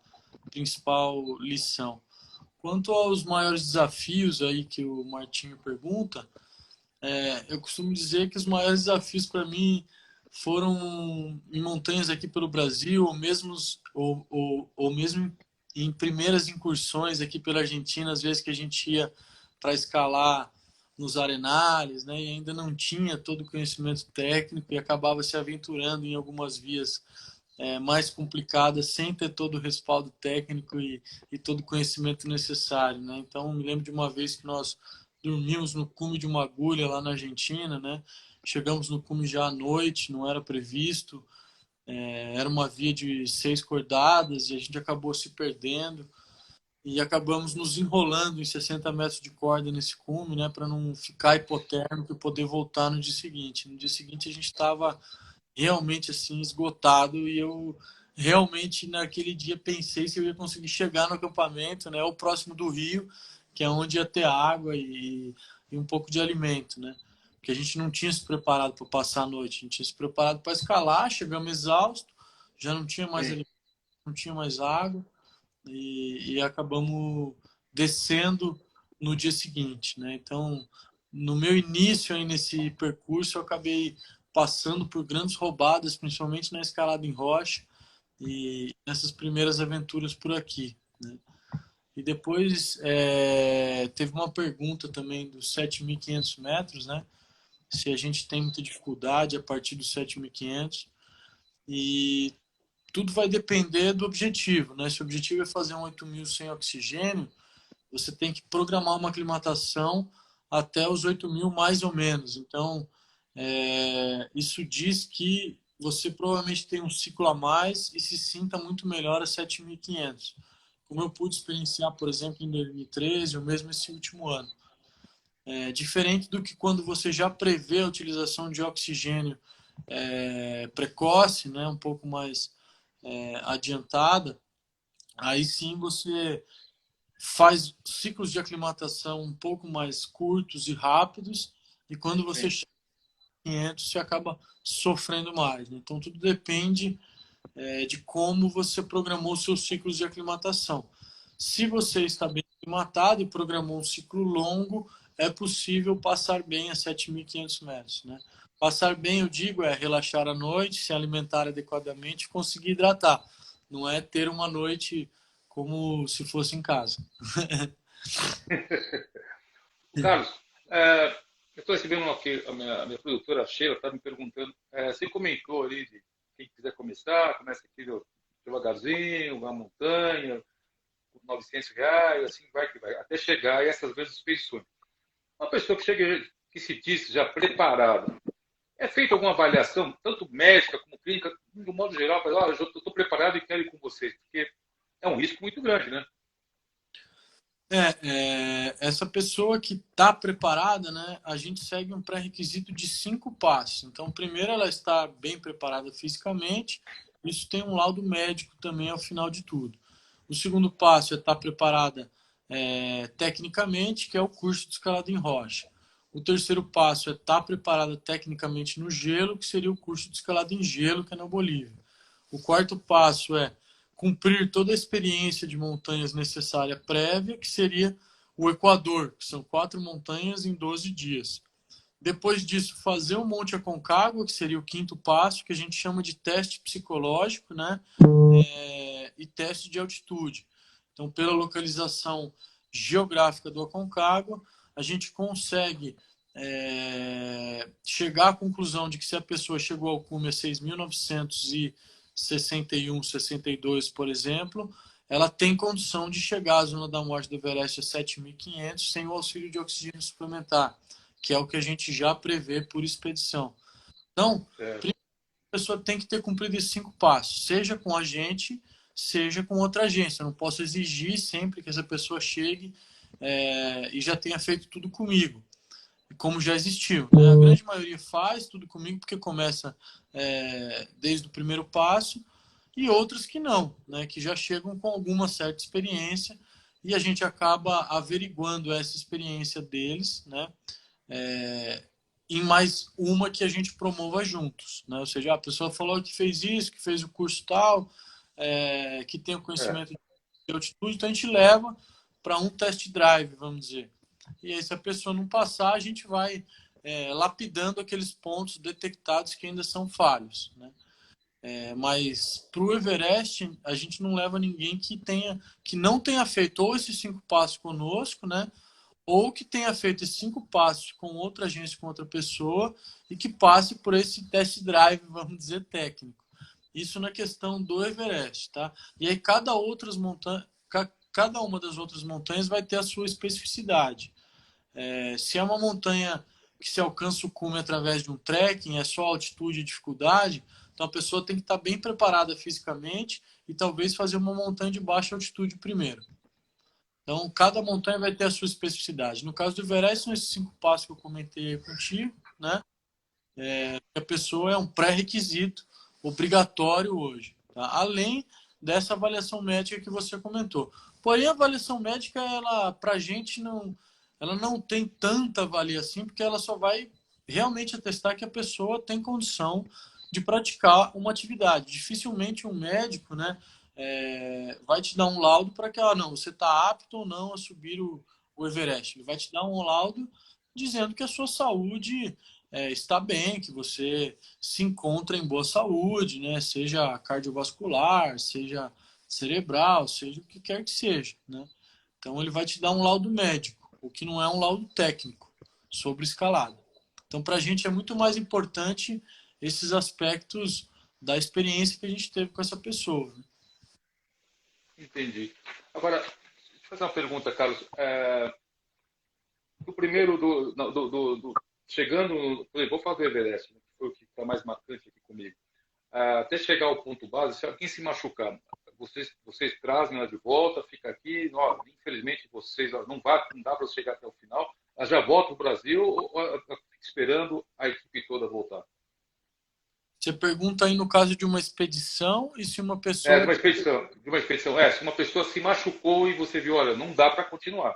principal lição. Quanto aos maiores desafios aí que o Martinho pergunta, eu costumo dizer que os maiores desafios para mim foram em montanhas aqui pelo Brasil, ou mesmo em primeiras incursões aqui pela Argentina, às vezes que a gente ia para escalar nos arenales, né, e ainda não tinha todo o conhecimento técnico e acabava se aventurando em algumas vias mais complicadas sem ter todo o respaldo técnico e todo o conhecimento necessário, né? Então, me lembro de uma vez que nós dormimos no cume de uma agulha lá na Argentina, né? Chegamos no cume já à noite, não era previsto, era uma via de 6 cordadas e a gente acabou se perdendo e acabamos nos enrolando em 60 metros de corda nesse cume, né? Para não ficar hipotérmico e poder voltar no dia seguinte. No dia seguinte a gente estava realmente assim esgotado e eu realmente naquele dia pensei se eu ia conseguir chegar no acampamento, né, ou próximo do rio, que é onde ia ter água e um pouco de alimento, né? Porque a gente não tinha se preparado para passar a noite, a gente tinha se preparado para escalar, chegamos exausto, já não tinha mais Sim. alimento, não tinha mais água e acabamos descendo no dia seguinte, né? Então, no meu início aí nesse percurso, eu acabei passando por grandes roubadas, principalmente na escalada em rocha e nessas primeiras aventuras por aqui, né? E depois teve uma pergunta também dos 7.500 metros, né? Se a gente tem muita dificuldade a partir dos 7.500 e tudo vai depender do objetivo, né? Se o objetivo é fazer um 8.000 sem oxigênio, você tem que programar uma aclimatação até os 8.000 mais ou menos. Então, isso diz que você provavelmente tem um ciclo a mais e se sinta muito melhor a 7.500. Como eu pude experienciar, por exemplo, em 2013, ou mesmo esse último ano. Diferente do que quando você já prevê a utilização de oxigênio precoce, né, um pouco mais adiantada, aí sim você faz ciclos de aclimatação um pouco mais curtos e rápidos, e quando você Sim. chega em 500, você acaba sofrendo mais, né? Então, tudo depende de como você programou seus ciclos de aclimatação. Se você está bem aclimatado e programou um ciclo longo, é possível passar bem a 7.500 metros, né? Passar bem, eu digo, é relaxar à noite, se alimentar adequadamente e conseguir hidratar. Não é ter uma noite como se fosse em casa. Carlos, eu estou recebendo aqui, a minha produtora Sheila está me perguntando, você comentou ali de quem quiser começar, começa aqui devagarzinho, uma montanha, por R$ 900, assim vai que vai, até chegar a essas mesmas expedições. Uma pessoa que chega, que se diz já preparada, é feita alguma avaliação, tanto médica como clínica, do modo geral, para eu estou preparado e quero ir com vocês, porque é um risco muito grande, né? Essa pessoa que está preparada, né, a gente segue um pré-requisito de 5 passos. Então, primeiro, ela está bem preparada fisicamente, isso tem um laudo médico também ao final de tudo. O segundo passo é estar preparada tecnicamente, que é o curso de escalada em rocha. O terceiro passo é estar preparada tecnicamente no gelo, que seria o curso de escalada em gelo, que é na Bolívia. O quarto passo é cumprir toda a experiência de montanhas necessária prévia, que seria o Equador, que são 4 montanhas em 12 dias. Depois disso, fazer o Monte Aconcagua, que seria o quinto passo, que a gente chama de teste psicológico, né? E teste de altitude. Então, pela localização geográfica do Aconcagua, a gente consegue chegar à conclusão de que se a pessoa chegou ao cume a 6.961, 62, por exemplo, ela tem condição de chegar à zona da morte do Everest a 7.500 sem o auxílio de oxigênio suplementar, que é o que a gente já prevê por expedição. Então, Certo. a pessoa tem que ter cumprido esses 5 passos, seja com a gente, seja com outra agência. Eu não posso exigir sempre que essa pessoa chegue e já tenha feito tudo comigo, como já existiu, né? A grande maioria faz tudo comigo porque começa desde o primeiro passo, e outros que não, né? Que já chegam com alguma certa experiência e a gente acaba averiguando essa experiência deles, né? Em mais uma que a gente promova juntos, né? Ou seja, a pessoa falou que fez isso, que fez o curso tal, que tem o É. conhecimento de altitude, então a gente leva para um test drive, vamos dizer. E aí, se a pessoa não passar, a gente vai lapidando aqueles pontos detectados que ainda são falhos, né? Mas para o Everest, a gente não leva ninguém que não tenha feito ou esses 5 passos conosco, né? Ou que tenha feito esses 5 passos com outra agência, com outra pessoa, e que passe por esse test drive, vamos dizer, técnico. Isso na questão do Everest, tá? E aí cada uma das outras montanhas vai ter a sua especificidade. Se é uma montanha que se alcança o cume através de um trekking, é só altitude e dificuldade, então a pessoa tem que estar bem preparada fisicamente e talvez fazer uma montanha de baixa altitude primeiro. Então, cada montanha vai ter a sua especificidade. No caso do Everest, são esses 5 passos que eu comentei contigo, né? A pessoa é um pré-requisito obrigatório hoje. tá? Além dessa avaliação médica que você comentou. Porém, a avaliação médica, ela, para a gente, ela não tem tanta valia assim, porque ela só vai realmente atestar que a pessoa tem condição de praticar uma atividade. Dificilmente um médico, né, vai te dar um laudo para que, não, você está apto ou não a subir o Everest. Ele vai te dar um laudo dizendo que a sua saúde está bem, que você se encontra em boa saúde, né? Seja cardiovascular, seja cerebral, seja o que quer que seja, né? Então ele vai te dar um laudo médico, o que não é um laudo técnico sobre escalada. Então para a gente é muito mais importante esses aspectos da experiência que a gente teve com essa pessoa, né? Entendi. Agora, deixa eu fazer uma pergunta, Carlos. Do primeiro, chegando, por exemplo, vou falar do Everest, né, que foi o que está mais marcante aqui comigo. Até chegar ao ponto base, se alguém se machucar, vocês trazem ela de volta, fica aqui, ó, infelizmente vocês ó, não dá para chegar até o final, ela já volta para o Brasil ou ela fica esperando a equipe toda voltar? Você pergunta aí no caso de uma expedição e se uma pessoa. De uma expedição. Se uma pessoa se machucou e você viu, olha, não dá para continuar.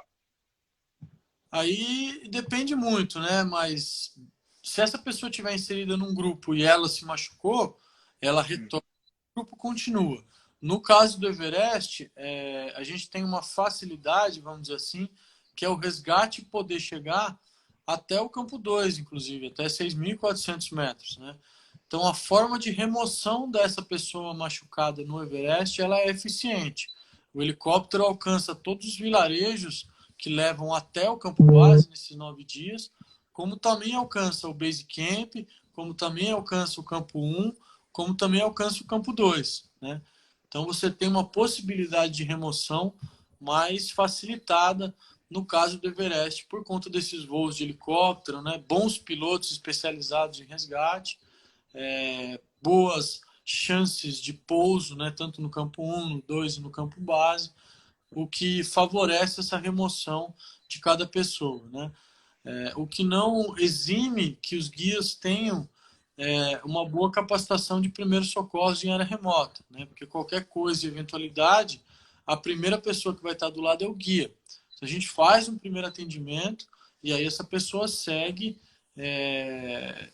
Aí depende muito, né? Mas se essa pessoa tiver inserida num grupo e ela se machucou, ela retorna, o grupo continua. No caso do Everest, a gente tem uma facilidade, vamos dizer assim, que é o resgate poder chegar até o campo 2, inclusive, até 6.400 metros, né? Então, a forma de remoção dessa pessoa machucada no Everest, ela é eficiente. O helicóptero alcança todos os vilarejos que levam até o campo base nesses 9 dias, como também alcança o base camp, como também alcança o campo 1, como também alcança o campo 2, né? Então você tem uma possibilidade de remoção mais facilitada no caso do Everest, por conta desses voos de helicóptero, né? Bons pilotos especializados em resgate, boas chances de pouso, né? Tanto no campo 1, no 2 e no campo base, o que favorece essa remoção de cada pessoa, né? O que não exime que os guias tenham uma boa capacitação de primeiros socorros em área remota, né? Porque qualquer coisa, eventualidade, a primeira pessoa que vai estar do lado é o guia. Então, a gente faz um primeiro atendimento e aí essa pessoa segue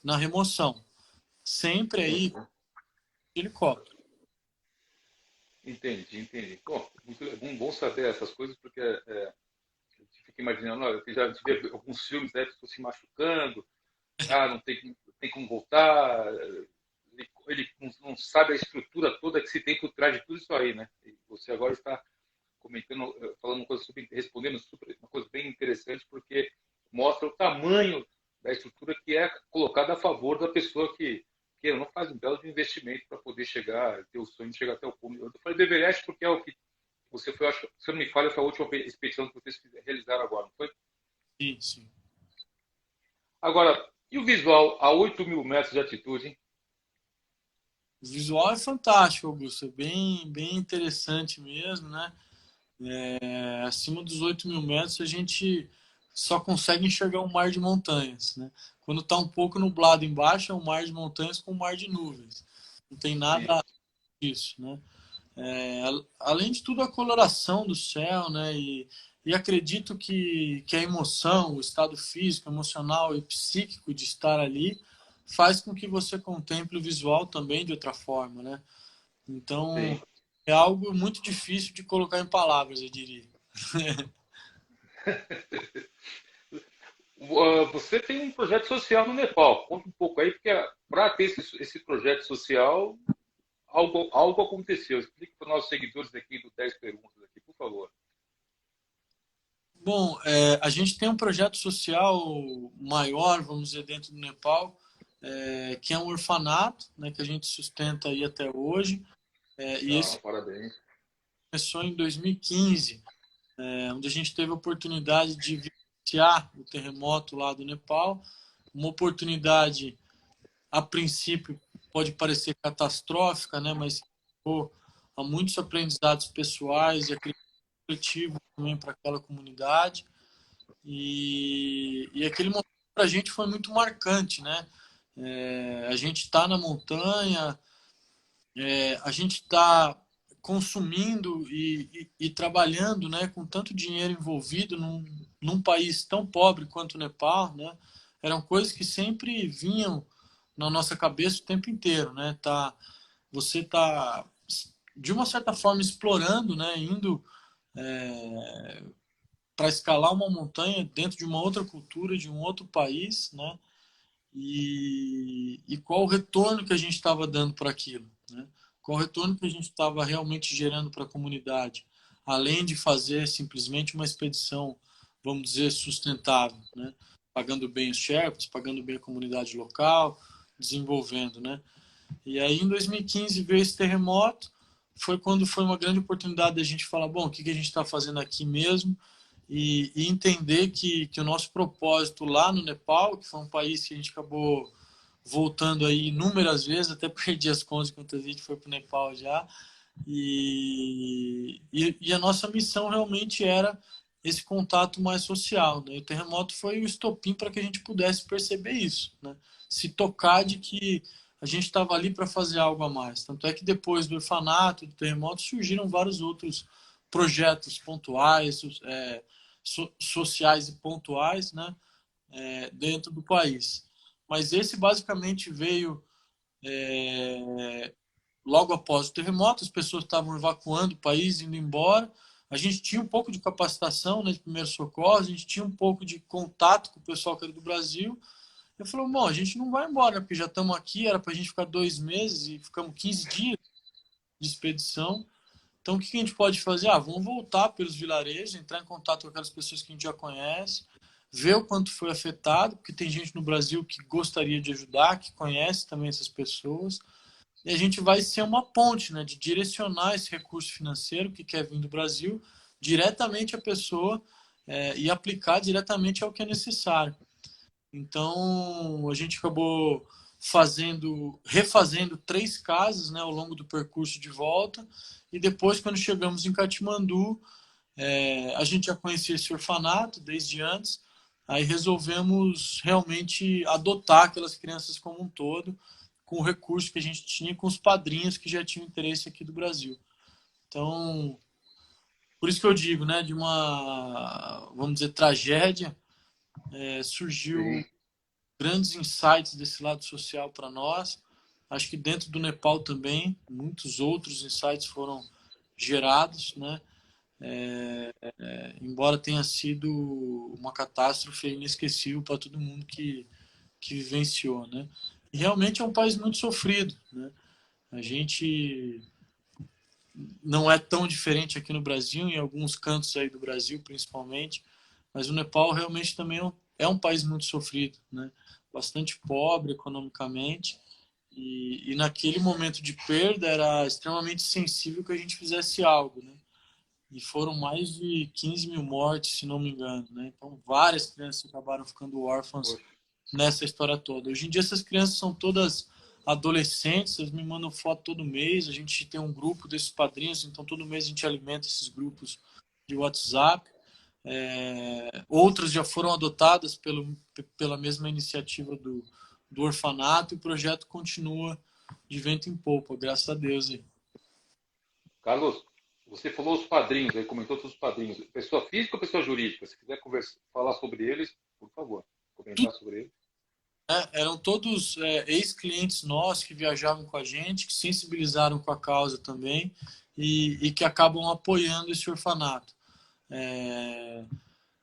na remoção. Sempre aí Uhum. de helicóptero. Entendi. Bom, bom saber essas coisas, porque a gente fica imaginando, olha, eu já tive alguns filmes, né, pessoas se machucando, não tem como voltar, ele não sabe a estrutura toda que se tem por trás de tudo isso aí, né? E você agora está comentando, falando uma coisa respondendo uma coisa bem interessante, porque mostra o tamanho da estrutura que é colocada a favor da pessoa que não faz um belo de investimento para poder chegar, ter o sonho de chegar até o cume. Eu falei do Everest porque é o que você foi, acho, se eu não me falha, foi a última expedição que vocês realizaram agora, não foi? Sim, sim. Agora, e o visual a 8.000 metros de altitude, hein? O visual é fantástico, Augusto. É bem interessante mesmo, né? Acima dos 8.000 metros, a gente só consegue enxergar um mar de montanhas, né? Quando está um pouco nublado embaixo, é um mar de montanhas com um mar de nuvens. Não tem Sim. nada disso, né? Além de tudo, a coloração do céu, né? E acredito que a emoção, o estado físico, emocional e psíquico de estar ali faz com que você contemple o visual também de outra forma, né? Então, Sim. é algo muito difícil de colocar em palavras, eu diria. Você tem um projeto social no Nepal. Conta um pouco aí, porque para ter esse projeto social, algo aconteceu. Explique para os nossos seguidores aqui do 10 Perguntas, aqui, por favor. Bom, a gente tem um projeto social maior, vamos dizer, dentro do Nepal, que é um orfanato, né, que a gente sustenta aí até hoje. E esse Parabéns. começou em 2015, onde a gente teve a oportunidade de vivenciar o terremoto lá do Nepal. Uma oportunidade, a princípio, pode parecer catastrófica, né, mas há muitos aprendizados pessoais e coletivo também para aquela comunidade. E aquele momento para a gente foi muito marcante, né? A gente está na montanha, a gente está consumindo e trabalhando, né, com tanto dinheiro envolvido num país tão pobre quanto o Nepal, né, eram coisas que sempre vinham na nossa cabeça o tempo inteiro, né, você está de uma certa forma explorando, né, indo para escalar uma montanha dentro de uma outra cultura, de um outro país, né, e qual o retorno que a gente estava dando para aquilo, né? Qual o retorno que a gente estava realmente gerando para a comunidade, além de fazer simplesmente uma expedição, vamos dizer, sustentável, né? Pagando bem os Sherpas, pagando bem a comunidade local, desenvolvendo, né? E aí em 2015 veio esse terremoto, foi quando foi uma grande oportunidade da gente falar, bom, o que a gente está fazendo aqui mesmo? E entender que o nosso propósito lá no Nepal, que foi um país que a gente acabou voltando aí inúmeras vezes, até perdi as contas quantas vezes foi para o Nepal já, e a nossa missão realmente era esse contato mais social, né? O terremoto foi o estopim para que a gente pudesse perceber isso, né? Se tocar de que a gente estava ali para fazer algo a mais. Tanto é que depois do orfanato, do terremoto, surgiram vários outros projetos pontuais, sociais e pontuais, né, dentro do país. Mas esse basicamente veio logo após o terremoto, as pessoas estavam evacuando o país, indo embora. A gente tinha um pouco de capacitação, né, de primeiros socorros, a gente tinha um pouco de contato com o pessoal que era do Brasil. Eu falei, bom, a gente não vai embora, porque já estamos aqui, era para a gente ficar 2 meses e ficamos 15 dias de expedição. Então, o que a gente pode fazer? Vamos voltar pelos vilarejos, entrar em contato com aquelas pessoas que a gente já conhece, ver o quanto foi afetado, porque tem gente no Brasil que gostaria de ajudar, que conhece também essas pessoas. E a gente vai ser uma ponte, né, de direcionar esse recurso financeiro que quer vir do Brasil diretamente à pessoa e aplicar diretamente ao que é necessário. Então, a gente acabou refazendo 3 casas, né, ao longo do percurso de volta. E depois, quando chegamos em Katmandu, a gente já conhecia esse orfanato desde antes. Aí resolvemos realmente adotar aquelas crianças como um todo, com o recurso que a gente tinha, com os padrinhos que já tinham interesse aqui do Brasil. Então, por isso que eu digo, né, de uma, vamos dizer, tragédia, surgiu Sim. grandes insights desse lado social para nós. Acho que dentro do Nepal também, muitos outros insights foram gerados, né? Embora tenha sido uma catástrofe inesquecível para todo mundo que vivenciou, né? E realmente é um país muito sofrido, né? A gente não é tão diferente aqui no Brasil, em alguns cantos aí do Brasil, principalmente, mas o Nepal realmente também é um país muito sofrido, né? Bastante pobre economicamente, e naquele momento de perda era extremamente sensível que a gente fizesse algo, né? E foram mais de 15 mil mortes, se não me engano, né? Então várias crianças acabaram ficando órfãs Poxa. nessa história toda. Hoje em dia essas crianças são todas adolescentes, eles me mandam foto todo mês, a gente tem um grupo desses padrinhos, então todo mês a gente alimenta esses grupos de WhatsApp. Outras já foram adotadas pela mesma iniciativa do orfanato e o projeto continua de vento em popa, graças a Deus. Aí. Carlos, você falou os padrinhos, aí comentou todos os padrinhos. Pessoa física ou pessoa jurídica? Se quiser falar sobre eles, por favor, comentar sobre eles. Eram todos ex-clientes nossos que viajavam com a gente, que sensibilizaram com a causa também e que acabam apoiando esse orfanato.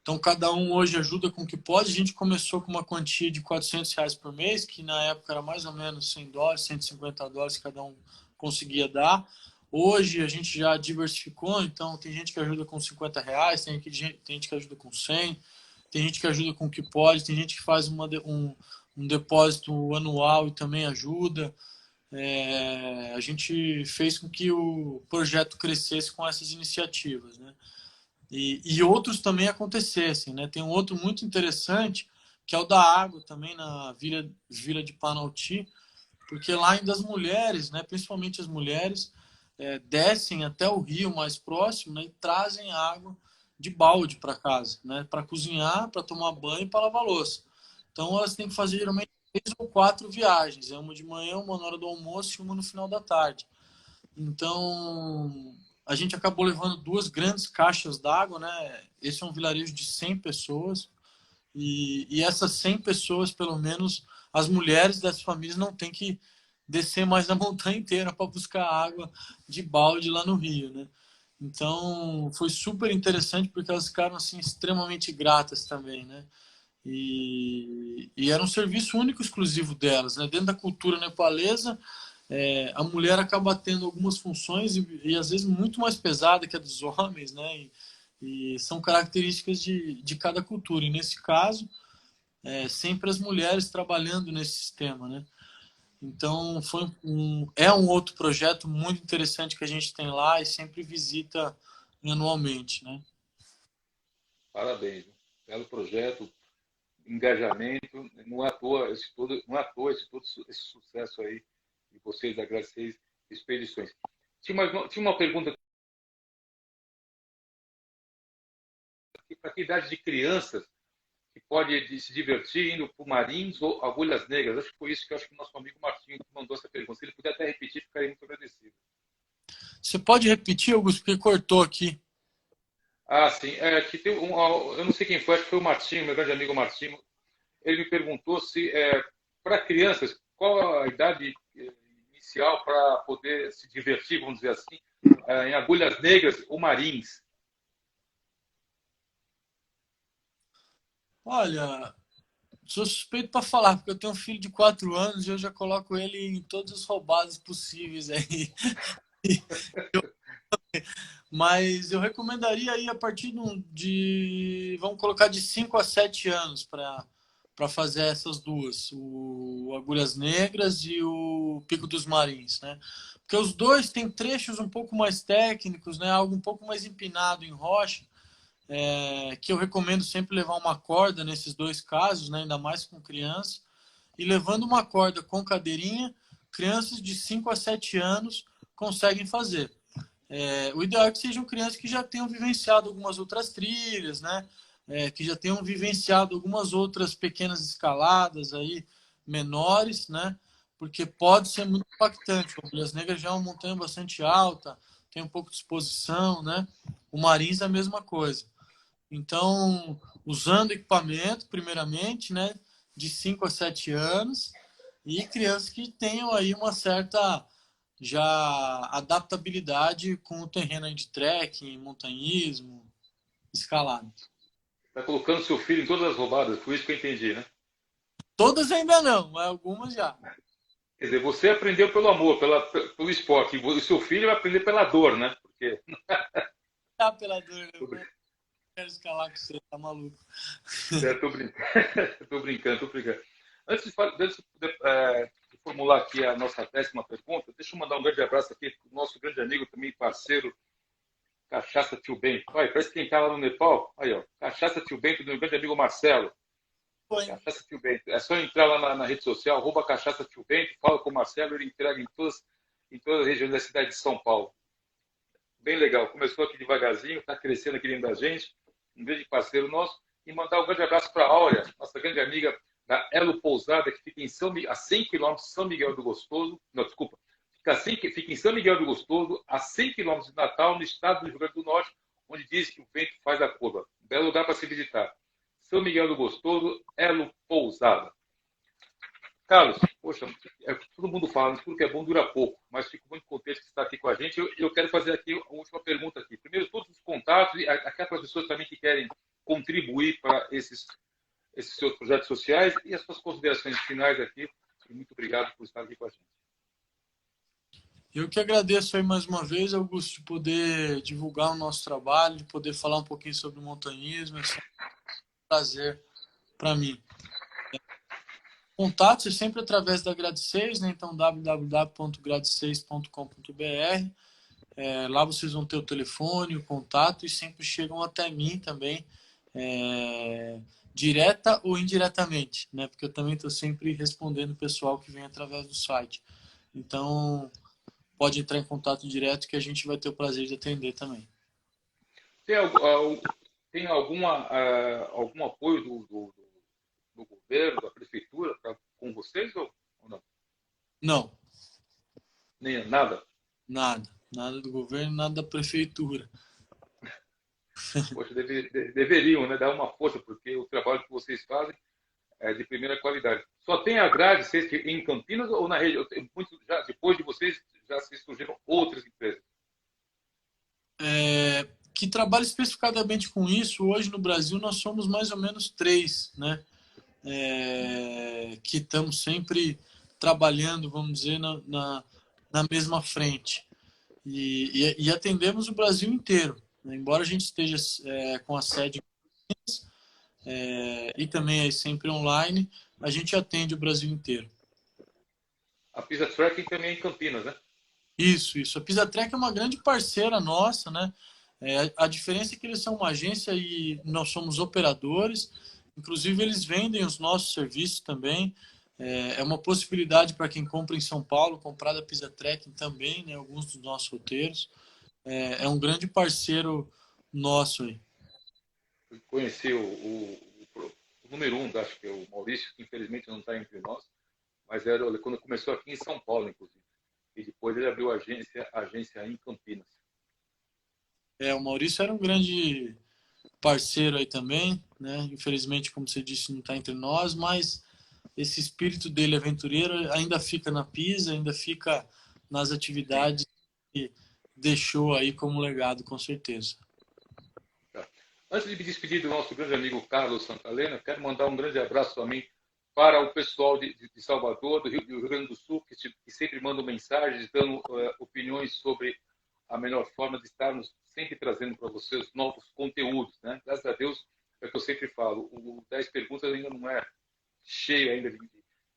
Então, cada um hoje ajuda com o que pode. A gente começou com uma quantia de R$ 400 por mês, que na época era mais ou menos $100, $150 que cada um conseguia dar. Hoje a gente já diversificou, então tem gente que ajuda com R$ 50, tem gente que ajuda com 100, tem gente que ajuda com o que pode, tem gente que faz um depósito anual e também ajuda. A gente fez com que o projeto crescesse com essas iniciativas, né? E outros também acontecessem, né? Tem um outro muito interessante, que é o da água também na Vila de Panauti, porque lá ainda as mulheres, né, principalmente as mulheres, descem até o rio mais próximo, né, e trazem água de balde para casa, né, para cozinhar, para tomar banho e para lavar louça. Então elas têm que fazer geralmente 3 ou 4 viagens, uma de manhã, uma na hora do almoço e uma no final da tarde. Então, a gente acabou levando 2 grandes caixas d'água, né? Esse é um vilarejo de 100 pessoas. E essas 100 pessoas, pelo menos, as mulheres das famílias não têm que descer mais a montanha inteira para buscar água de balde lá no Rio, né? Então, foi super interessante porque elas ficaram assim extremamente gratas também, né? E era um serviço único, exclusivo delas, né? Dentro da cultura nepalesa, a mulher acaba tendo algumas funções e às vezes muito mais pesada que a dos homens, né? E são características de cada cultura. E nesse caso, sempre as mulheres trabalhando nesse sistema, né? Então, é um outro projeto muito interessante que a gente tem lá e sempre visita anualmente, né? Parabéns. Belo projeto, engajamento. Não é à toa não é à toa esse sucesso aí de vocês da Graça 6 Expedições. Tinha uma pergunta. Para que idade de crianças que pode se divertir indo para Marins ou Agulhas Negras? Acho que foi isso que eu acho que o nosso amigo Martinho mandou essa pergunta. Se ele puder até repetir, ficaria muito agradecido. Você pode repetir, Augusto, porque cortou aqui. Ah, sim. Que tem eu não sei quem foi, acho que foi o Martinho, meu grande amigo Martinho. Ele me perguntou se, para crianças, qual a idade inicial para poder se divertir, vamos dizer assim, em Agulhas Negras ou Marins? Olha, sou suspeito para falar, porque eu tenho um filho de 4 anos e eu já coloco ele em todas as roubadas possíveis aí. Mas eu recomendaria aí a partir vamos colocar de 5 a 7 anos para fazer essas duas, o Agulhas Negras e o Pico dos Marins, né? Porque os dois têm trechos um pouco mais técnicos, né? Algo um pouco mais empinado em rocha, que eu recomendo sempre levar uma corda nesses dois casos, né? Ainda mais com criança. E levando uma corda com cadeirinha, crianças de 5 a 7 anos conseguem fazer. O ideal é que sejam crianças que já tenham vivenciado algumas outras trilhas, né? Que já tenham vivenciado algumas outras pequenas escaladas aí, menores, né? Porque pode ser muito impactante. O Agulhas Negras já é uma montanha bastante alta, tem um pouco de exposição, né? O Marins é a mesma coisa. Então, usando equipamento, primeiramente, né? De 5 a 7 anos, e crianças que tenham aí uma certa já adaptabilidade com o terreno de trekking, montanhismo, escalada. Está colocando seu filho em todas as roubadas, foi isso que eu entendi, né? Todas ainda não, mas algumas já. Quer dizer, você aprendeu pelo amor, pelo esporte, e o seu filho vai aprender pela dor, né? Porque Tá, pela dor, eu não quero escalar com você, tá maluco. Estou brincando, estou brincando, estou brincando. Antes de formular aqui a nossa 10ª pergunta, deixa eu mandar um grande abraço aqui para o nosso grande amigo, também parceiro, Cachaça Tio Bento. Olha, parece quem está lá no Nepal. Aí, ó, Cachaça Tio Bento, do meu grande amigo Marcelo. Foi. Cachaça Tio Bento. É só entrar lá na rede social, @Cachaça Tio Bento, fala com o Marcelo, ele entrega em todas as regiões da cidade de São Paulo. Bem legal. Começou aqui devagarzinho, está crescendo aqui dentro da gente. Um grande parceiro nosso. E mandar um grande abraço para a Áurea, nossa grande amiga da Elo Pousada, que fica a 100 quilômetros de São Miguel do Gostoso. Não, desculpa. Fica em São Miguel do Gostoso, a 100 quilômetros de Natal, no estado do Rio Grande do Norte, onde diz que o vento faz a curva. Um belo lugar para se visitar. São Miguel do Gostoso, Elo Pousada. Carlos, poxa, todo mundo fala, tudo que é bom dura pouco, mas fico muito contente que você está aqui com a gente. Eu quero fazer aqui a última pergunta aqui. Primeiro, todos os contatos e aquelas pessoas também que querem contribuir para esses seus projetos sociais e as suas considerações finais aqui. E muito obrigado por estar aqui com a gente. Eu que agradeço aí mais uma vez, Augusto, de poder divulgar o nosso trabalho, de poder falar um pouquinho sobre o montanhismo. É sempre um prazer para mim. Contatos é sempre através da Grade 6, né? Então www.grade6.com.br. Lá vocês vão ter o telefone, o contato e sempre chegam até mim também, direta ou indiretamente, né? Porque eu também estou sempre respondendo o pessoal que vem através do site. Então pode entrar em contato direto que a gente vai ter o prazer de atender também. Tem, tem algum apoio do governo, da prefeitura com vocês ou não? Não, Nem nada? Nada. Nada do governo, nada da prefeitura. Poxa, deveriam, né, dar uma força, porque o trabalho que vocês fazem é de primeira qualidade. Só tem a Grade vocês em Campinas ou na região? Já, depois de vocês, já se surgiram outras empresas? Que trabalha especificadamente com isso, hoje no Brasil nós somos mais ou menos 3, né? Que estamos sempre trabalhando, vamos dizer, na mesma frente. E atendemos o Brasil inteiro. Né? Embora a gente esteja com a sede e também é sempre online, a gente atende o Brasil inteiro. A Pisa Tracking também é em Campinas, né? Isso. A Pisatrec é uma grande parceira nossa, né? A diferença é que eles são uma agência e nós somos operadores. Inclusive, eles vendem os nossos serviços também. É uma possibilidade para quem compra em São Paulo, comprar da Pisatrec também, né? Alguns dos nossos roteiros. É um grande parceiro nosso aí. Eu conheci o número 1, acho que é o Maurício, que infelizmente não está entre nós, mas era quando começou aqui em São Paulo, inclusive. E depois ele abriu a agência em Campinas. O Maurício era um grande parceiro aí também, né? Infelizmente, como você disse, não está entre nós, mas esse espírito dele aventureiro ainda fica na Pisa, ainda fica nas atividades que deixou aí como legado, com certeza. Tá. Antes de me despedir do nosso grande amigo Carlos Santalena, quero mandar um grande abraço também para o pessoal de Salvador, do Rio Grande do Sul, que sempre mandam mensagens, dando opiniões sobre a melhor forma de estarmos sempre trazendo para vocês novos conteúdos, né? Graças a Deus, é o que eu sempre falo, o 10 Perguntas ainda não é cheio ainda de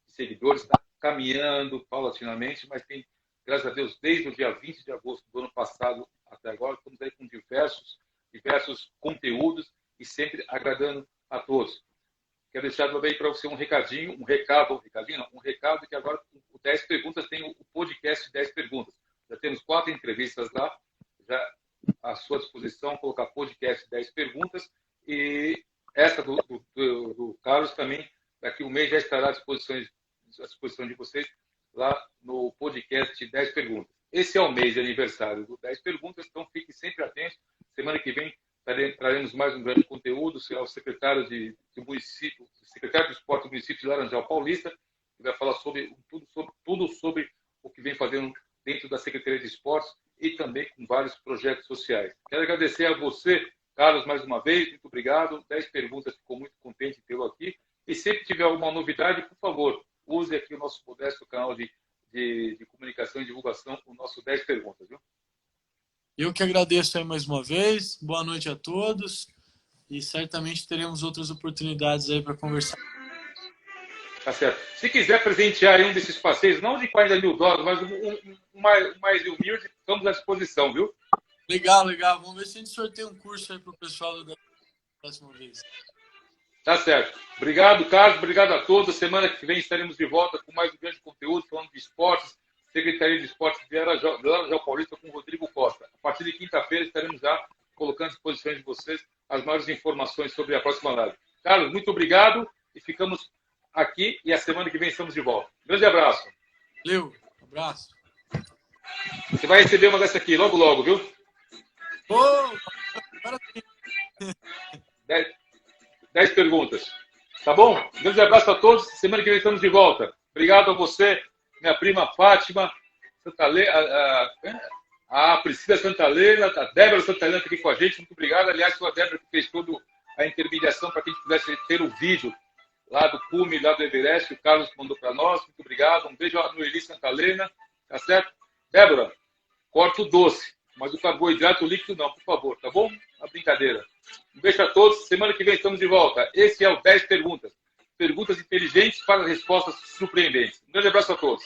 seguidores, está caminhando paulatinamente, mas tem, graças a Deus, desde o dia 20 de agosto do ano passado até agora, estamos aí com diversos conteúdos e sempre agradando a todos. Quero deixar também para você um recado que agora o 10 Perguntas tem o podcast 10 Perguntas. Já temos 4 entrevistas lá, já à sua disposição, colocar podcast 10 Perguntas, e essa do Carlos também, daqui a um mês já estará à disposição de vocês lá no podcast 10 Perguntas. Esse é o mês de aniversário do 10 Perguntas, então fiquem sempre atentos. Semana que vem traremos mais um grande conteúdo. O secretário de município, secretário do Esporte do município de Laranjal Paulista, que vai falar tudo sobre o que vem fazendo dentro da Secretaria de Esportes e também com vários projetos sociais. Quero agradecer a você, Carlos, mais uma vez. Muito obrigado. 10 Perguntas, ficou muito contente de tê-lo aqui. E sempre tiver alguma novidade, por favor, use aqui o nosso modesto canal de comunicação e divulgação, o nosso 10 Perguntas, viu? Eu que agradeço aí mais uma vez. Boa noite a todos. E certamente teremos outras oportunidades aí para conversar. Tá certo. Se quiser presentear um desses passeios, não de $40 mil, mas um mais humilde, estamos à disposição, viu? Legal. Vamos ver se a gente sorteia um curso aí para o pessoal da próxima vez. Tá certo. Obrigado, Carlos. Obrigado a todos. Semana que vem estaremos de volta com mais um grande conteúdo, falando de esportes. Secretaria de Esportes de Laranjal Paulista com o Rodrigo Costa. A partir de quinta-feira estaremos já colocando à disposição de vocês as maiores informações sobre a próxima live. Carlos, muito obrigado e ficamos aqui e a semana que vem estamos de volta. Grande abraço. Valeu, abraço. Você vai receber uma dessa aqui logo, logo, viu? Agora sim. 10 perguntas. Tá bom? Grande abraço a todos. Semana que vem estamos de volta. Obrigado a você, minha prima Fátima, a Priscila Santalena, a Débora Santalena aqui com a gente. Muito obrigado. Aliás, foi a Débora que fez toda a intermediação para que a gente pudesse ter o vídeo lá do cume, lá do Everest, que o Carlos mandou para nós. Muito obrigado. Um beijo no Eli Santalena. Tá certo? Débora, corta o doce, mas o carboidrato líquido não, por favor. Tá bom? Uma brincadeira. Um beijo a todos. Semana que vem estamos de volta. Esse é o 10 Perguntas. Perguntas inteligentes para respostas surpreendentes. Um grande abraço a todos.